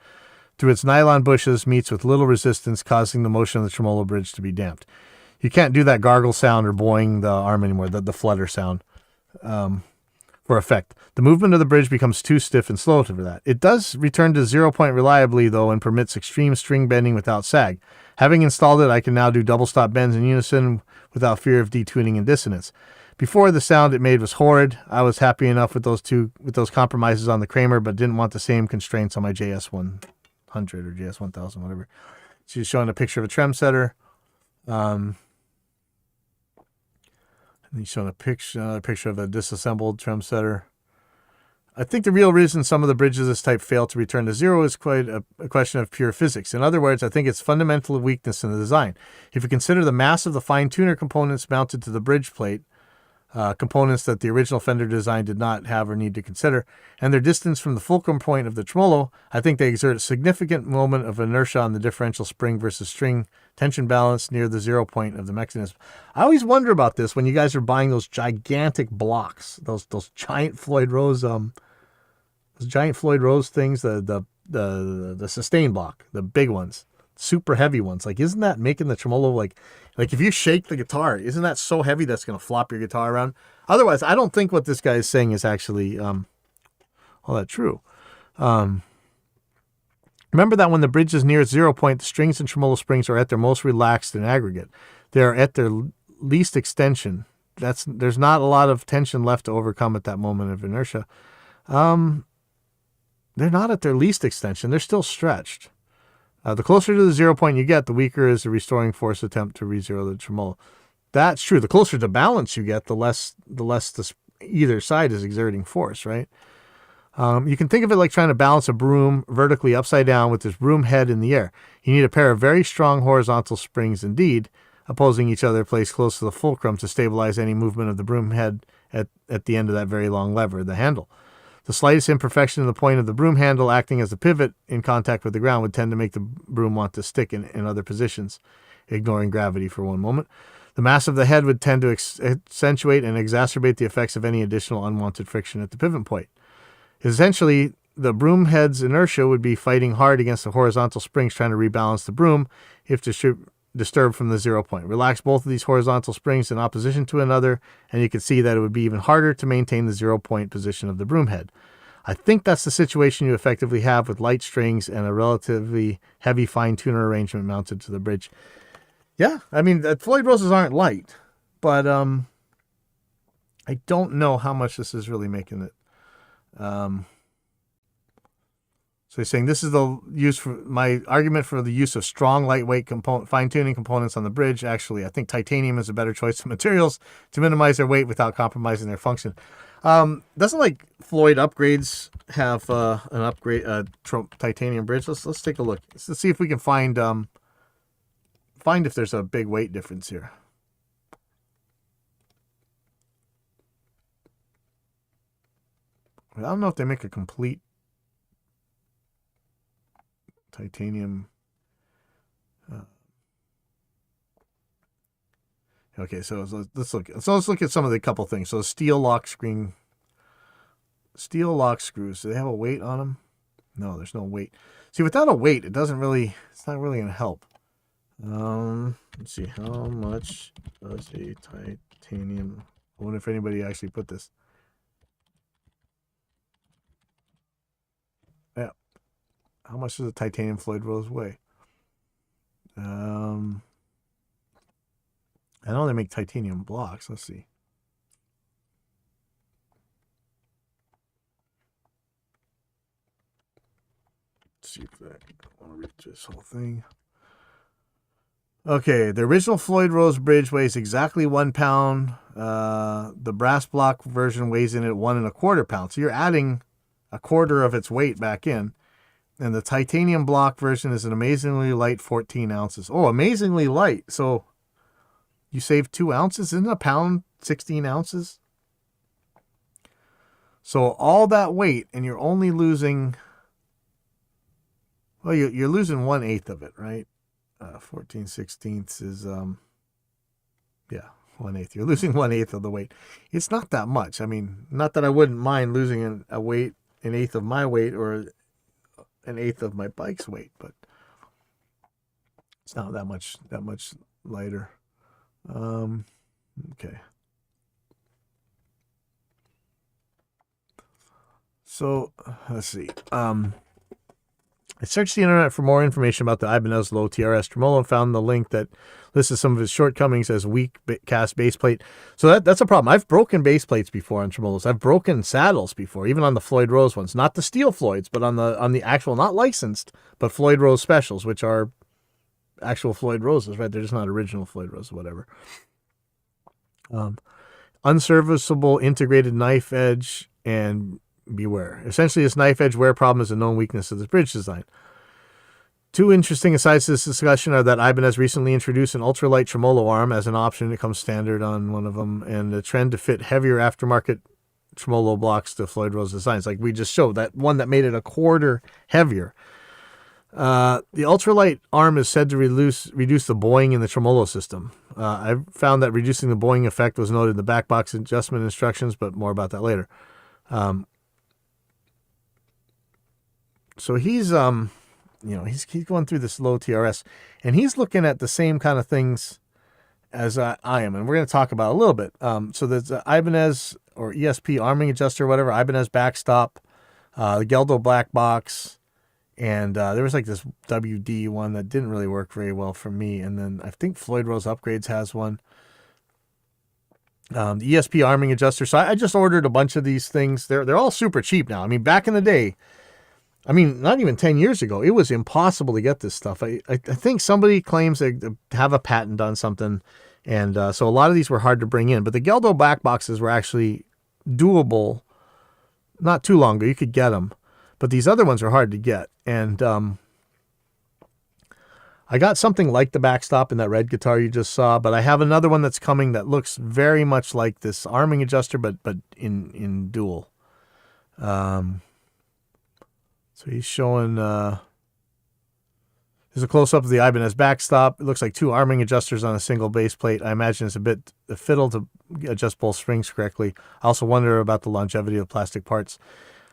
through its nylon bushes meets with little resistance, causing the motion of the tremolo bridge to be damped. You can't do that gargle sound or boing the arm anymore, the flutter sound. For effect. The movement of the bridge becomes too stiff and slow for that. It does return to 0 point reliably, though, and permits extreme string bending without sag. Having installed it, I can now do double stop bends in unison without fear of detuning and dissonance. Before, the sound it made was horrid. I was happy enough with those compromises on the Kramer, but didn't want the same constraints on my JS100 or JS1000, whatever. She's showing a picture of a trem setter. And he's showing another picture of a disassembled trem setter. I think the real reason some of the bridges of this type fail to return to zero is quite a question of pure physics. In other words, I think it's fundamental weakness in the design. If you consider the mass of the fine-tuner components mounted to the bridge plate, components that the original Fender design did not have or need to consider, and their distance from the fulcrum point of the tremolo, I think they exert a significant moment of inertia on the differential spring versus string tension balance near the 0 point of the mechanism. I always wonder about this when you guys are buying those gigantic blocks, those giant Floyd Rose, those giant Floyd Rose things, the sustain block, the big ones, super heavy ones. Like, isn't that making the tremolo like if you shake the guitar, isn't that so heavy that's going to flop your guitar around? Otherwise, I don't think what this guy is saying is actually all that true. Remember that when the bridge is near its 0 point, the strings and tremolo springs are at their most relaxed in aggregate. They are at their least extension. There's not a lot of tension left to overcome at that moment of inertia. They're not at their least extension. They're still stretched. The closer to the 0 point you get, the weaker is the restoring force attempt to re-zero the tremolo. That's true. The closer to balance you get, the less either side is exerting force, right? You can think of it like trying to balance a broom vertically upside down with this broom head in the air. You need a pair of very strong horizontal springs indeed, opposing each other placed close to the fulcrum to stabilize any movement of the broom head at the end of that very long lever, the handle. The slightest imperfection in the point of the broom handle acting as a pivot in contact with the ground would tend to make the broom want to stick in other positions, ignoring gravity for one moment. The mass of the head would tend to accentuate and exacerbate the effects of any additional unwanted friction at the pivot point. Essentially, the broom head's inertia would be fighting hard against the horizontal springs trying to rebalance the broom if disturbed from the 0 point. Relax both of these horizontal springs in opposition to another, and you can see that it would be even harder to maintain the 0 point position of the broom head. I think that's the situation you effectively have with light strings and a relatively heavy fine-tuner arrangement mounted to the bridge. Yeah, I mean, Floyd Roses aren't light, but I don't know how much this is really making it. So he's saying this is the use for my argument for the use of strong, lightweight fine-tuning components on the bridge. Actually, I think titanium is a better choice of materials to minimize their weight without compromising their function. Doesn't like Floyd Upgrades have an titanium bridge? Let's take a look. Let's see if we can find if there's a big weight difference here. I don't know if they make a complete titanium. Okay, so let's look at some of the couple things. So steel lock screws. Do they have a weight on them? No, there's no weight. See, without a weight, it's not really going to help. Let's see, how much does a titanium? I wonder if anybody actually put this. Yeah. How much does a titanium Floyd Rose weigh? I know they make titanium blocks. Let's see. Let's see if I want to read this whole thing. Okay, the original Floyd Rose bridge weighs exactly 1 pound. The brass block version weighs in at 1 1/4 pounds. So you're adding a quarter of its weight back in. And the titanium block version is an amazingly light 14 ounces. Oh, amazingly light. So you save 2 ounces? Isn't a pound 16 ounces? So all that weight, and you're only losing, well, you're losing 1/8 of it, right? 14/16 is, 1/8. You're losing 1/8 of the weight. It's not that much. I mean, not that I wouldn't mind losing an eighth of my weight or an eighth of my bike's weight, but it's not that much lighter. Okay. So let's see. I searched the internet for more information about the Ibanez Low TRS tremolo and found the link that listed some of its shortcomings as weak cast base plate. So that's a problem. I've broken base plates before on tremolos. I've broken saddles before, even on the Floyd Rose ones. Not the steel Floyds, but on the actual, not licensed, but Floyd Rose specials, which are actual Floyd Roses, right? They're just not original Floyd Roses, whatever. Unserviceable integrated knife edge and beware. Essentially, this knife edge wear problem is a known weakness of this bridge design. Two interesting asides to this discussion are that Ibanez recently introduced an ultralight tremolo arm as an option. It comes standard on one of them, and the trend to fit heavier aftermarket tremolo blocks to Floyd Rose designs. Like we just showed, that one that made it a quarter heavier. The ultralight arm is said to reduce the boing in the tremolo system. I've found that reducing the boing effect was noted in the back box adjustment instructions, but more about that later. So he's going through this low TRS, and he's looking at the same kind of things as I am, and we're going to talk about a little bit. So there's Ibanez or ESP arming adjuster, whatever, Ibanez backstop, the Geldo black box, and there was like this WD one that didn't really work very well for me, and then I think Floyd Rose Upgrades has one. The ESP arming adjuster. So I just ordered a bunch of these things. They're all super cheap now. I mean, back in the day, I mean, not even 10 years ago, it was impossible to get this stuff. I think somebody claims they have a patent on something, and so a lot of these were hard to bring in. But the Geldo back boxes were actually doable not too long ago. You could get them. But these other ones are hard to get. And I got something like the backstop in that red guitar you just saw, but I have another one that's coming that looks very much like this arming adjuster, but in dual. So he's showing, there's a close-up of the Ibanez backstop. It looks like two arming adjusters on a single base plate. I imagine it's a bit the fiddle to adjust both springs correctly. I also wonder about the longevity of plastic parts.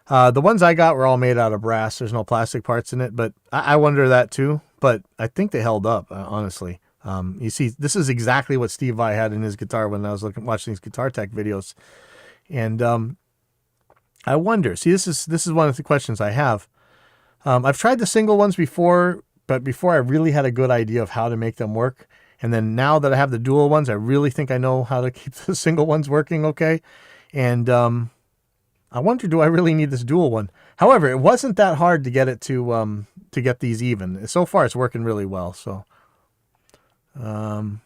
The ones I got were all made out of brass. There's no plastic parts in it, but I wonder that too. But I think they held up, honestly. You see, this is exactly what Steve Vai had in his guitar when I was watching these Guitar Tech videos. And I wonder, see, this is one of the questions I have. I've tried the single ones before, but before I really had a good idea of how to make them work. And then now that I have the dual ones, I really think I know how to keep the single ones working okay. And I wonder, do I really need this dual one? However, it wasn't that hard to get it to get these even. So far, it's working really well. So, and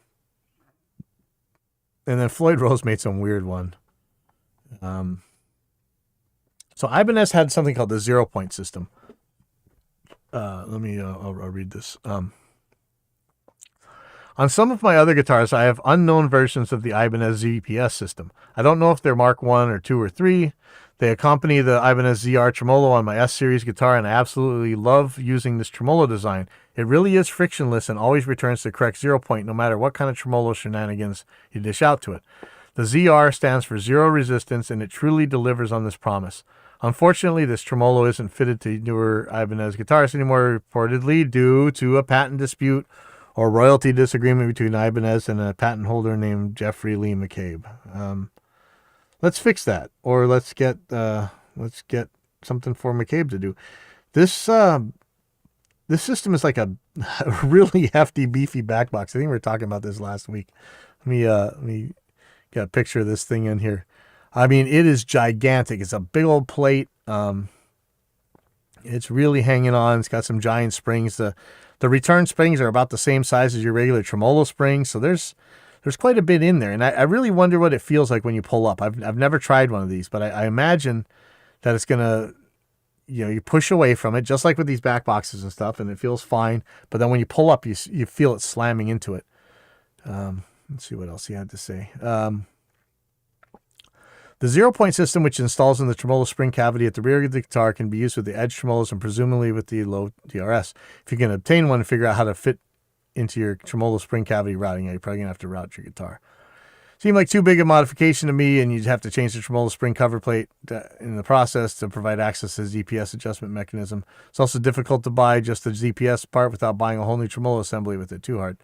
then Floyd Rose made some weird one. So Ibanez had something called the 0-point system. I'll read this. On some of my other guitars, I have unknown versions of the Ibanez ZPS system. I don't know if they're Mark 1 or 2 or 3. They accompany the Ibanez ZR Tremolo on my S-Series guitar, and I absolutely love using this tremolo design. It really is frictionless and always returns the correct 0-point no matter what kind of tremolo shenanigans you dish out to it. The ZR stands for zero resistance, and it truly delivers on this promise. Unfortunately, this tremolo isn't fitted to newer Ibanez guitars anymore, reportedly due to a patent dispute or royalty disagreement between Ibanez and a patent holder named Jeffrey Lee McCabe. Let's fix that, or let's get something for McCabe to do. This system is like a really hefty, beefy back box. I think we were talking about this last week. Let me get a picture of this thing in here. I mean, it is gigantic. It's a big old plate. It's really hanging on. It's got some giant springs. The return springs are about the same size as your regular tremolo springs, so there's quite a bit in there, and I really wonder what it feels like when you pull up. I've never tried one of these, but I imagine that it's gonna, you push away from it, just like with these back boxes and stuff, and it feels fine. But then when you pull up, you feel it slamming into it. Let's see what else he had to say. The 0-point system, which installs in the tremolo spring cavity at the rear of the guitar, can be used with the edge tremolos and presumably with the low TRS. If you can obtain one and figure out how to fit into your tremolo spring cavity routing, you're probably going to have to route your guitar. Seemed like too big a modification to me, and you'd have to change the tremolo spring cover plate in the process to provide access to the ZPS adjustment mechanism. It's also difficult to buy just the ZPS part without buying a whole new tremolo assembly with it too hard.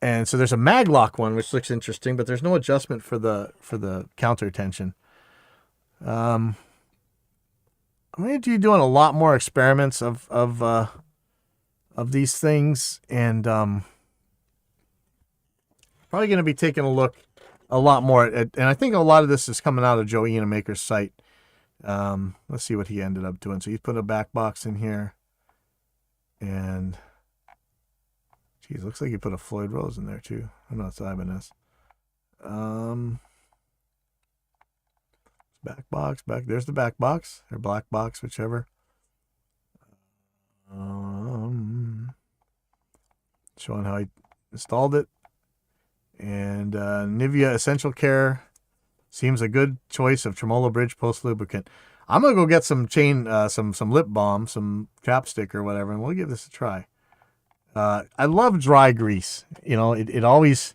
And so there's a maglock one, which looks interesting, but there's no adjustment for the counter tension. I'm going to be doing a lot more experiments of these things, and probably going to be taking a look a lot more at, and I think a lot of this is coming out of Joe Enemaker's site. Let's see what he ended up doing. So he's put a back box in here, and geez, looks like he put a Floyd Rose in there too. I know it's Ibanez. Back box, there's the back box, or black box, whichever. Showing how I installed it. And Nivea Essential Care seems a good choice of Tremolo Bridge Post Lubricant. I'm going to go get some some lip balm, some chapstick or whatever, and we'll give this a try. I love dry grease. You know, it always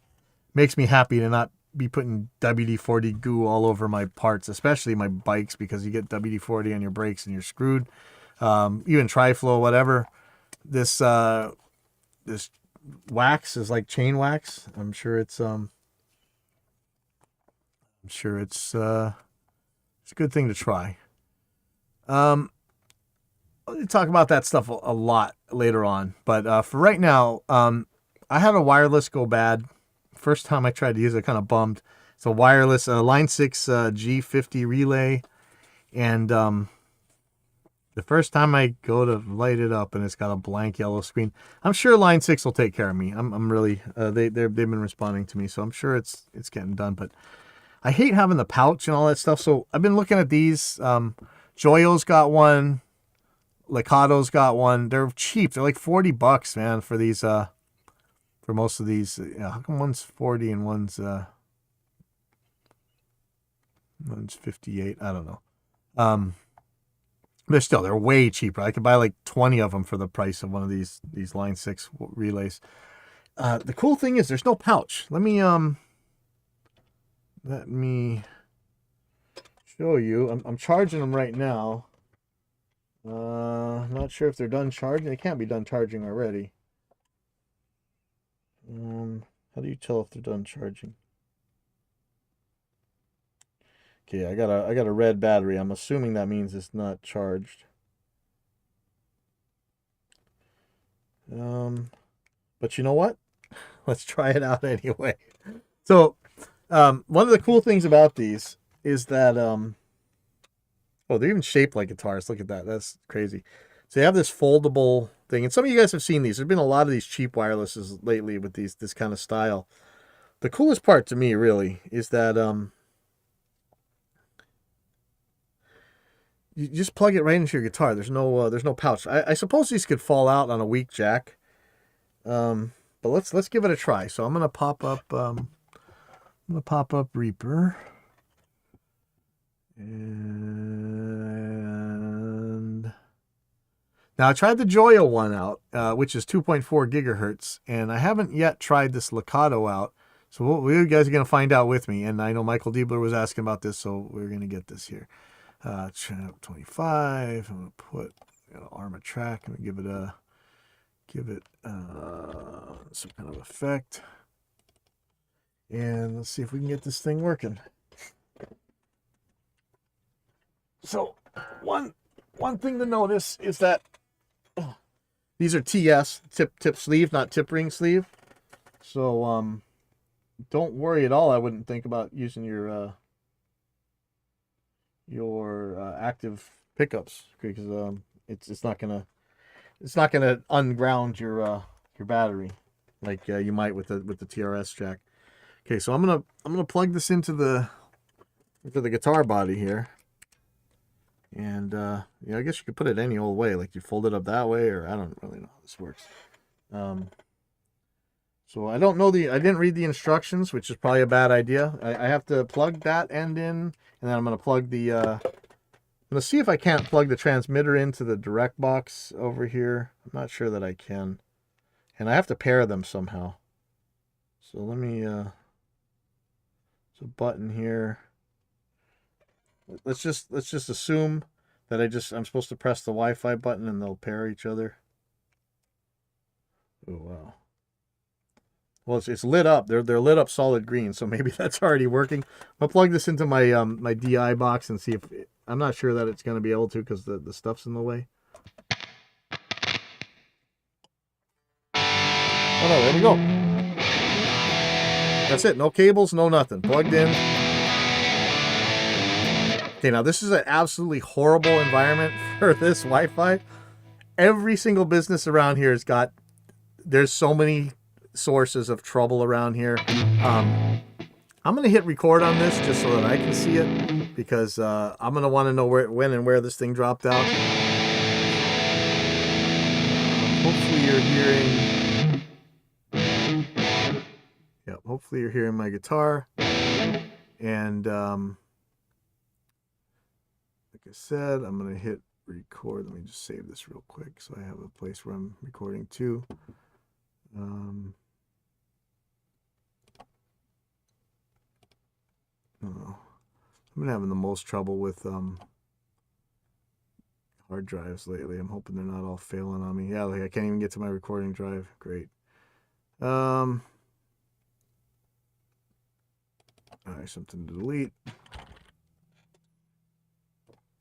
makes me happy to not be putting WD-40 goo all over my parts, especially my bikes, because you get WD-40 on your brakes and you're screwed. Even Tri-Flow, whatever. This wax is like chain wax. I'm sure it's a good thing to try. I'll talk about that stuff a lot later on, but for right now, I had a wireless go bad. First time I tried to use it, kind of bummed. It's a wireless Line 6 G50 relay, and the first time I go to light it up and it's got a blank yellow screen, I'm sure Line 6 will take care of me. I'm really they've been responding to me, so I'm sure it's getting done. But I hate having the pouch and all that stuff, so I've been looking at these. Joyo's got one, Licato's got one. They're cheap. They're like $40, man, for these. For most of these, how come one's 40 and one's 58? I don't know. They're way cheaper. I could buy like 20 of them for the price of one of these Line 6 relays. The cool thing is there's no pouch. Let me show you. I'm charging them right now. I'm not sure if they're done charging. They can't be done charging already. How do you tell if they're done charging? Okay, I got a red battery. I'm assuming that means it's not charged. But you know what? Let's try it out anyway. So, one of the cool things about these is that oh, they're even shaped like guitars. Look at that. That's crazy. So you have this foldable thing, and some of you guys have seen these. There's been a lot of these cheap wirelesses lately with this kind of style. The coolest part to me, really, is that you just plug it right into your guitar. There's no pouch. I suppose these could fall out on a weak jack, but let's give it a try. So I'm gonna pop up Reaper, and now I tried the Joyo one out, which is 2.4 gigahertz, and I haven't yet tried this Licato out. So you guys are going to find out with me, and I know Michael Diebler was asking about this, so we're going to get this here. Channel 25. I'm going to put Arma track and give it some kind of effect, and let's see if we can get this thing working. So one thing to notice is that these are TS, tip sleeve, not tip ring sleeve. So don't worry at all. I wouldn't think about using your active pickups, because it's not gonna unground your battery like you might with the TRS jack. Okay, so I'm gonna plug this into the guitar body here. And, I guess you could put it any old way, like you fold it up that way, or I don't really know how this works. So I didn't read the instructions, which is probably a bad idea. I have to plug that end in, and then I'm going to plug I'm going to see if I can't plug the transmitter into the direct box over here. I'm not sure that I can. And I have to pair them somehow. So let me, there's a button here. Let's just assume that I'm supposed to press the Wi-Fi button and they'll pair each other. Oh wow. Well, it's lit up. They're lit up solid green, so maybe that's already working. I'll plug this into my my DI box and see if I'm not sure that it's going to be able to, because the stuff's in the way. Oh no, there we go. That's it. No cables, no nothing. Plugged in. Okay, now this is an absolutely horrible environment for this Wi-Fi. Every single business around here there's so many sources of trouble around here. I'm going to hit record on this just so that I can see it, because I'm going to want to know when and where this thing dropped out. Hopefully you're hearing... Yep, hopefully you're hearing my guitar. And like I said, I'm going to hit record. Let me just save this real quick so I have a place where I'm recording too. I've been having the most trouble with hard drives lately. I'm hoping they're not all failing on me. Yeah, like I can't even get to my recording drive. Great. All right, something to delete.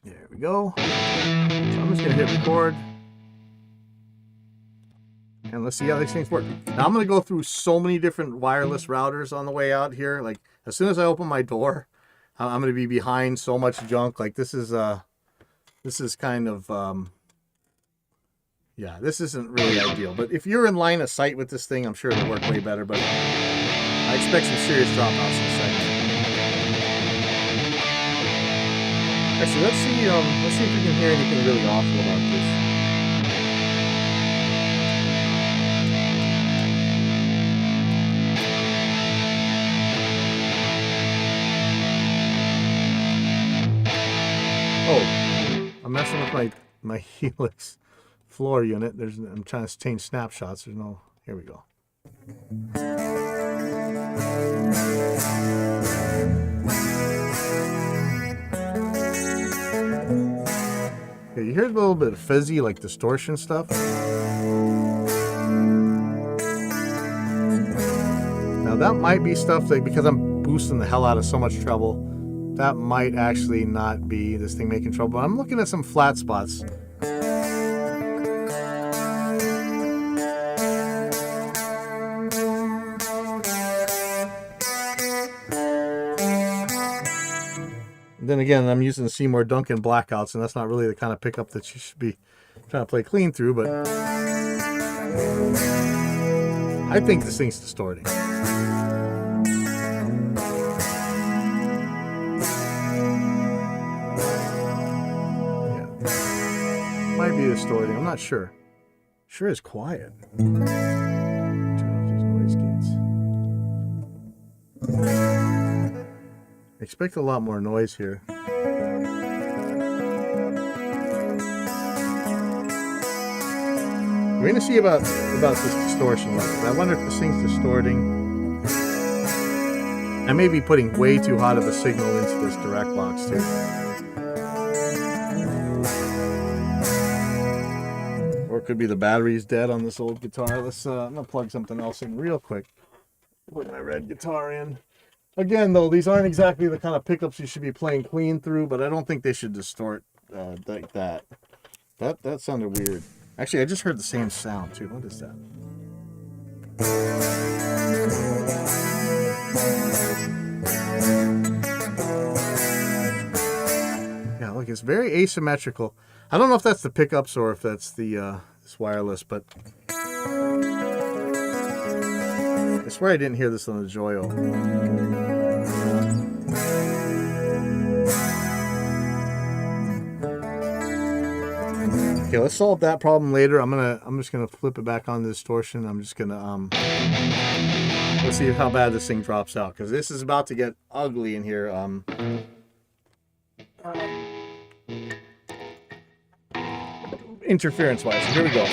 There we go. So I'm just gonna hit record. And let's see how these things work. Now I'm going to go through so many different wireless routers on the way out here. Like as soon as I open my door, I'm going to be behind so much junk. Like this is kind of, yeah, this isn't really ideal. But if you're in line of sight with this thing, I'm sure it'll work way better. But I expect some serious dropouts in a second. Actually, let's see if we can hear anything really awful about this. Oh, I'm messing with my Helix floor unit. I'm trying to change snapshots. There's no. Here we go. Okay, you hear a little bit of fuzzy, like distortion stuff. Now that might be stuff that, because I'm boosting the hell out of so much treble, that might actually not be this thing making trouble. I'm looking at some flat spots. Then again, I'm using the Seymour Duncan blackouts, and that's not really the kind of pickup that you should be trying to play clean through, but I think this thing's distorting. Yeah. Might be distorting, I'm not sure. Sure is quiet. Turn off these noise gates. Expect a lot more noise here. We're going to see about this distortion level. I wonder if this thing's distorting. I may be putting way too hot of a signal into this direct box too. Or it could be the battery's dead on this old guitar. Let's I'm going to plug something else in real quick. Put my red guitar in. Again, though, these aren't exactly the kind of pickups you should be playing clean through, but I don't think they should distort like that. That sounded weird. Actually, I just heard the same sound, too. What is that? Yeah, look, it's very asymmetrical. I don't know if that's the pickups or if that's the this wireless, but I swear I didn't hear this on the Joyo. Okay, let's solve that problem later. I'm just gonna flip it back on the distortion. I'm just gonna let's see how bad this thing drops out, because this is about to get ugly in here. Interference wise. Here we go. I'm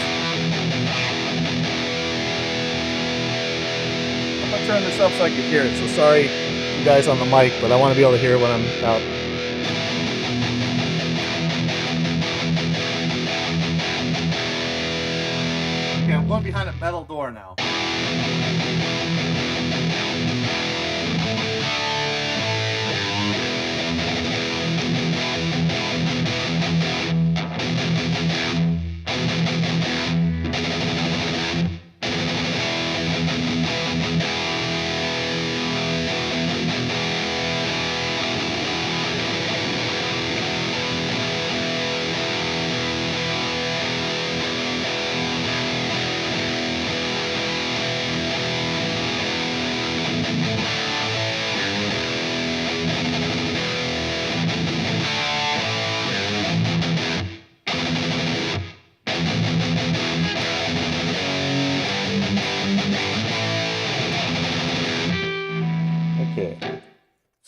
gonna turn this up so I can hear it. So sorry, you guys on the mic, but I want to be able to hear when I'm out. Okay, I'm going behind a metal door now.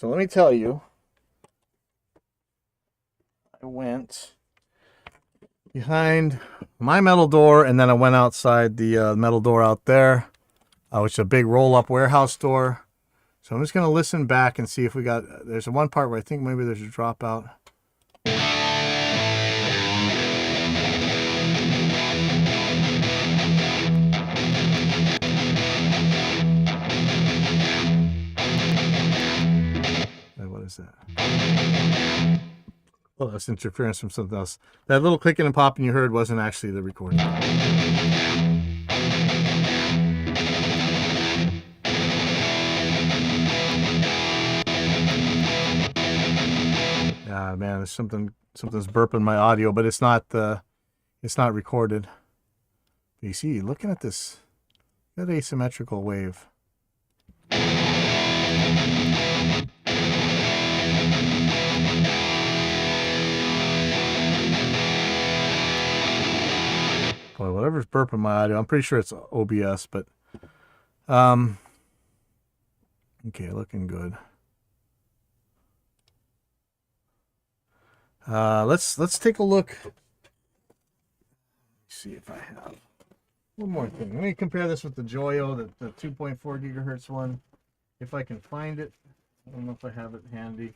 So let me tell you, I went behind my metal door, and then I went outside the metal door out there, which is a big roll-up warehouse door. So I'm just going to listen back and see if we got, there's one part where I think maybe there's a dropout. What is that? Oh, that's interference from something else. That little clicking and popping you heard wasn't actually the recording. Ah, man, there's something's burping my audio, but it's not recorded. You see, looking at this, that asymmetrical wave. Boy, whatever's burping my audio, I'm pretty sure it's OBS, but okay, looking good. Let's take a look. Let's see if I have one more thing. Let me compare this with the Joyo, the 2.4 gigahertz one. If I can find it. I don't know if I have it handy.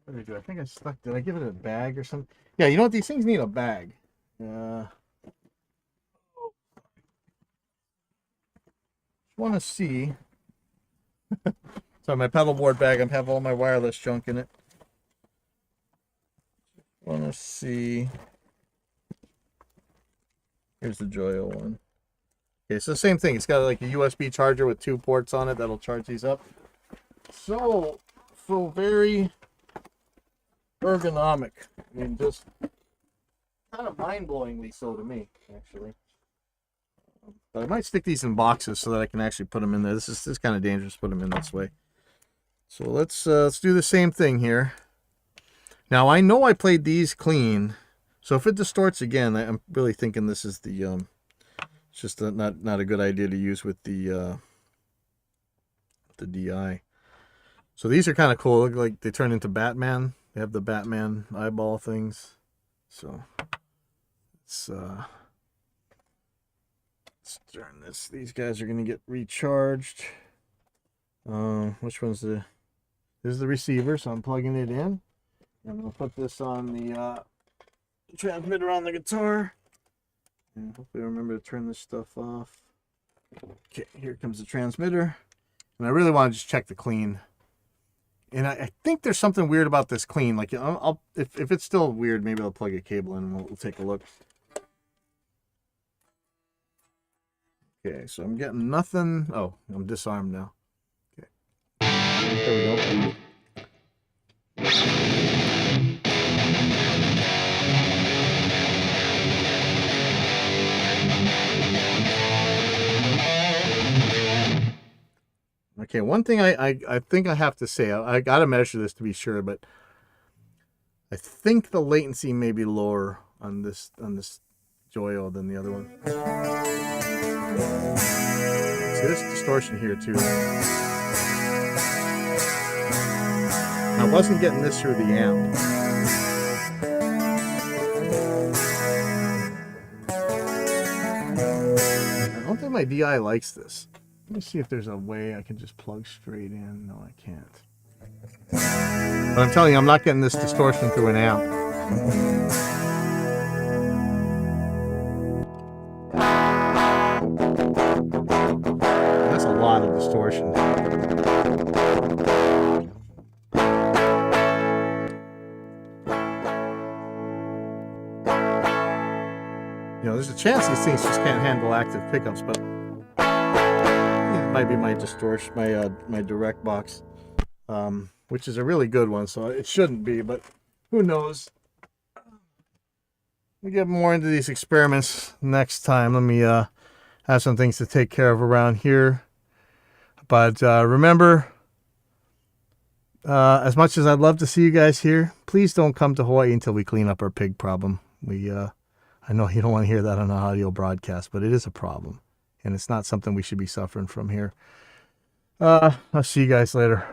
What did I do? I think I stuck. Did I give it a bag or something? Yeah, you know what? These things need a bag. Want to see. So my pedal board bag, I have all my wireless junk in it. Want to see. Here's the Joyo one. Okay, so the same thing. It's got like a USB charger with 2 ports on it that'll charge these up. So very ergonomic. I mean, just kind of mind-blowingly so to me, actually. But I might stick these in boxes so that I can actually put them in there. This is kind of dangerous to put them in this way. So let's do the same thing here. Now I know I played these clean, so if it distorts again, I'm really thinking this is the it's just not a good idea to use with the DI. So these are kind of cool. Look like they turn into Batman. They have the Batman eyeball things. So let's turn this. These guys are going to get recharged. Which one's the... This is the receiver, so I'm plugging it in. I'm going to put this on the transmitter on the guitar. And hopefully remember to turn this stuff off. Okay, here comes the transmitter. And I really want to just check the clean. And I think there's something weird about this clean. Like, if it's still weird, maybe I'll plug a cable in and we'll take a look. Okay, so I'm getting nothing. Oh, I'm disarmed now. Okay. There we go. Okay, one thing I think I have to say, I got to measure this to be sure, but I think the latency may be lower on this Joyo than the other one. See, there's distortion here too. I wasn't getting this through the amp. I don't think my DI likes this. Let me see if there's a way I can just plug straight in. No, I can't. But I'm telling you, I'm not getting this distortion through an amp. That's a lot of distortion. You know, there's a chance these things just can't handle active pickups, but might be my distortion, my direct box, which is a really good one, so it shouldn't be, but who knows. We get more into these experiments next time. Let me have some things to take care of around here, but remember, as much as I'd love to see you guys here, please don't come to Hawaii until we clean up our pig problem. I know you don't want to hear that on an audio broadcast, but it is a problem. And it's not something we should be suffering from here. I'll see you guys later.